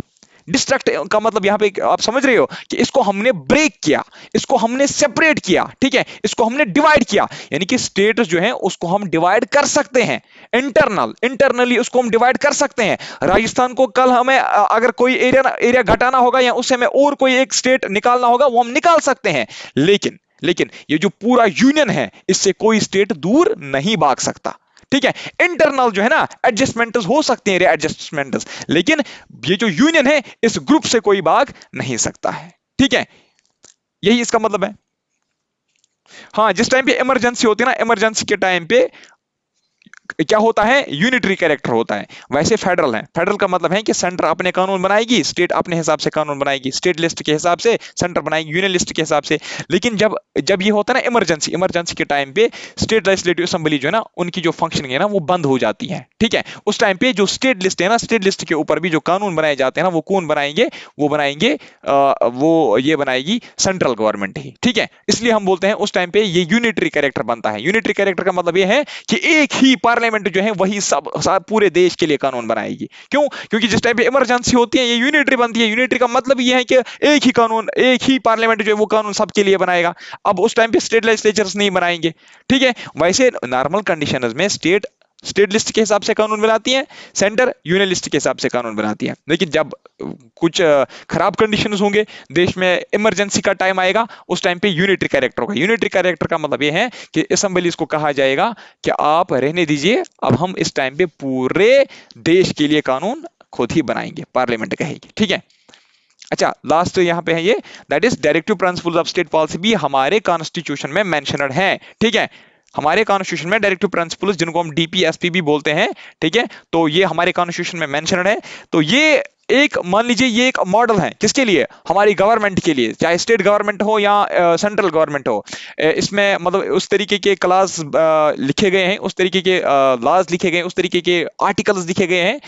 डिस्ट्रक्ट का मतलब यहां पे आप समझ रहे हो कि इसको हमने ब्रेक किया, इसको हमने सेपरेट किया। ठीक है, इसको हमने डिवाइड किया, यानी कि स्टेट जो है उसको हम डिवाइड कर सकते हैं। इंटरनली उसको हम डिवाइड कर सकते हैं। राजस्थान को कल हमें अगर कोई एरिया घटाना होगा या उससे हमें और कोई एक स्टेट निकालना होगा, वो हम निकाल सकते हैं। लेकिन ये जो पूरा यूनियन है, इससे कोई स्टेट दूर नहीं भाग सकता। ठीक है, इंटरनल जो है ना एडजस्टमेंट हो सकते हैं, एडजस्टमेंट, लेकिन ये जो यूनियन है इस ग्रुप से कोई भाग नहीं सकता है। ठीक है, यही इसका मतलब है। हाँ, जिस टाइम पे इमरजेंसी होती है ना, इमरजेंसी के टाइम पे क्या होता है, यूनिटरी कैरेक्टर होता है। वैसे फेडरल है, फेडरल का मतलब है कि सेंटर अपने कानून बनाएगी, स्टेट अपने हिसाब से कानून बनाएगी, स्टेट लिस्ट के हिसाब से सेंटर बनाएगी, यूनियन लिस्ट के हिसाब से। लेकिन जब ये होता है ना इमरजेंसी के टाइम पे स्टेट लेजिस्लेटिव असेंबली जो है ना, उनकी जो फंक्शनिंग है ना, वो बंद हो जाती है। ठीक है, उस टाइम पे जो स्टेट लिस्ट है ना, स्टेट लिस्ट के ऊपर भी जो कानून बनाए जाते हैं ना, वो कौन बनाएंगे, वो ये बनाएगी सेंट्रल गवर्नमेंट ही। ठीक है, इसलिए हम बोलते हैं उस टाइम पे ये यूनिटरी कैरेक्टर बनता है। यूनिटरी कैरेक्टर का मतलब ये है कि एक ही पार्लियामेंट जो है वही सब पूरे देश के लिए कानून बनाएगी। क्यों? क्योंकि जिस टाइम पे इमरजेंसी होती है ये यूनिटरी बनती है। यूनिटरी का मतलब ये है कि एक ही कानून, एक ही पार्लियामेंट जो है वो कानून सबके लिए बनाएगा। अब उस टाइम पे स्टेट लेजिस्लेचर्स नहीं बनाएंगे। ठीक है, वैसे नॉर्मल कंडीशंस में स्टेट लिस्ट के हिसाब से कानून बनाती है, सेंटर यूनियन लिस्ट के हिसाब से कानून बनाती है। लेकिन जब कुछ खराब कंडीशंस होंगे, देश में इमरजेंसी का टाइम आएगा, उस टाइम पे यूनिटरी कैरेक्टर होगा। यूनिटरी कैरेक्टर का मतलब ये है कि असेंबलीज को कहा जाएगा कि आप रहने दीजिए, अब हम इस टाइम पे पूरे देश के लिए कानून खुद ही बनाएंगे, पार्लियामेंट कहेगी। ठीक है, अच्छा, लास्ट यहाँ पे है ये, that is directive principles of state policy, भी हमारे कॉन्स्टिट्यूशन में मेंशनड है। ठीक है, हमारे कॉन्स्टिट्यूशन में डायरेक्टिव प्रिंसिपल्स, जिनको हम डीपीएसपी भी बोलते हैं, ठीक है, तो ये हमारे कॉन्स्टिट्यूशन में मेंशनड है। तो ये एक, मान लीजिए ये एक मॉडल है, किसके लिए, हमारी गवर्नमेंट के लिए, चाहे स्टेट गवर्नमेंट हो या सेंट्रल गवर्नमेंट हो। इसमें मतलब उस तरीके के क्लास लिखे गए हैं, उस तरीके के लॉज लिखे गए हैं, उस तरीके के आर्टिकल्स लिखे गए हैं,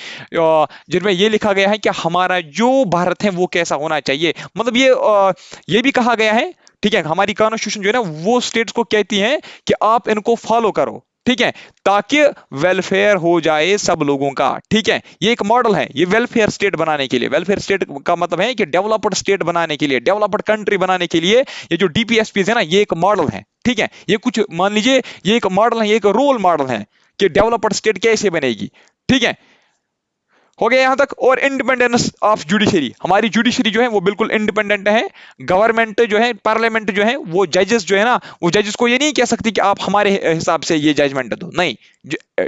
जिनमें ये लिखा गया है कि हमारा जो भारत है वो कैसा होना चाहिए। मतलब ये भी कहा गया है, ठीक है, हमारी कॉन्स्टिट्यूशन जो है ना, वो स्टेट्स को कहती है कि आप इनको फॉलो करो। ठीक है, ताकि वेलफेयर हो जाए सब लोगों का। ठीक है, ये एक मॉडल है, ये वेलफेयर स्टेट बनाने के लिए, वेलफेयर स्टेट का मतलब है कि डेवलप्ड स्टेट बनाने के लिए, डेवलप्ड कंट्री बनाने के लिए ये जो डीपीएसपीज है ना, ये एक मॉडल है। ठीक है, ये कुछ मान लीजिए ये एक मॉडल है, ये एक रोल मॉडल है कि डेवलप्ड स्टेट कैसे बनेगी। ठीक है, हो गया यहां तक। और इंडिपेंडेंस ऑफ जुडिशरी, हमारी जुडिशरी जो है वो बिल्कुल इंडिपेंडेंट है। गवर्नमेंट जो है, पार्लियामेंट जो है, वो जजेस जो है ना, वो जजेस को ये नहीं कह सकती कि आप हमारे हिसाब से ये जजमेंट दो, नहीं।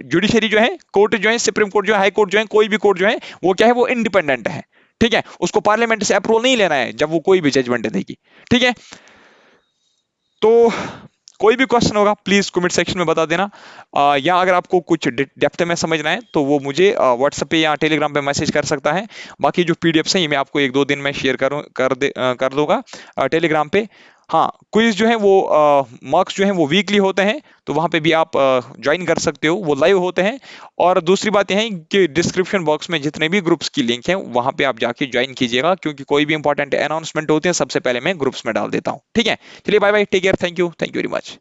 जुडिशरी जो है, कोर्ट जो है, सुप्रीम कोर्ट जो है, हाई कोर्ट जो है, कोई भी कोर्ट जो है, वो क्या है, वो इंडिपेंडेंट है। ठीक है, उसको पार्लियामेंट से अप्रूवल नहीं लेना है जब वो कोई भी जजमेंट देगी। ठीक है, तो कोई भी क्वेश्चन होगा प्लीज कमेंट सेक्शन में बता देना। या अगर आपको कुछ डेप्थ में समझना है तो वो मुझे व्हाट्सएप पे या टेलीग्राम पे मैसेज कर सकता है। बाकी जो पीडीएफ्स हैं ये मैं आपको एक दो दिन में शेयर कर दूंगा टेलीग्राम पे। हाँ, क्विज जो है वो मार्क्स जो है वो वीकली होते हैं, तो वहां पे भी आप ज्वाइन कर सकते हो, वो लाइव होते हैं। और दूसरी बात यह है कि डिस्क्रिप्शन बॉक्स में जितने भी ग्रुप्स की लिंक है वहां पे आप जाके ज्वाइन कीजिएगा, क्योंकि कोई भी इंपॉर्टेंट अनाउंसमेंट होती है सबसे पहले मैं ग्रुप्स में डाल देता हूँ। ठीक है, चलिए bye bye, take care, thank you very much.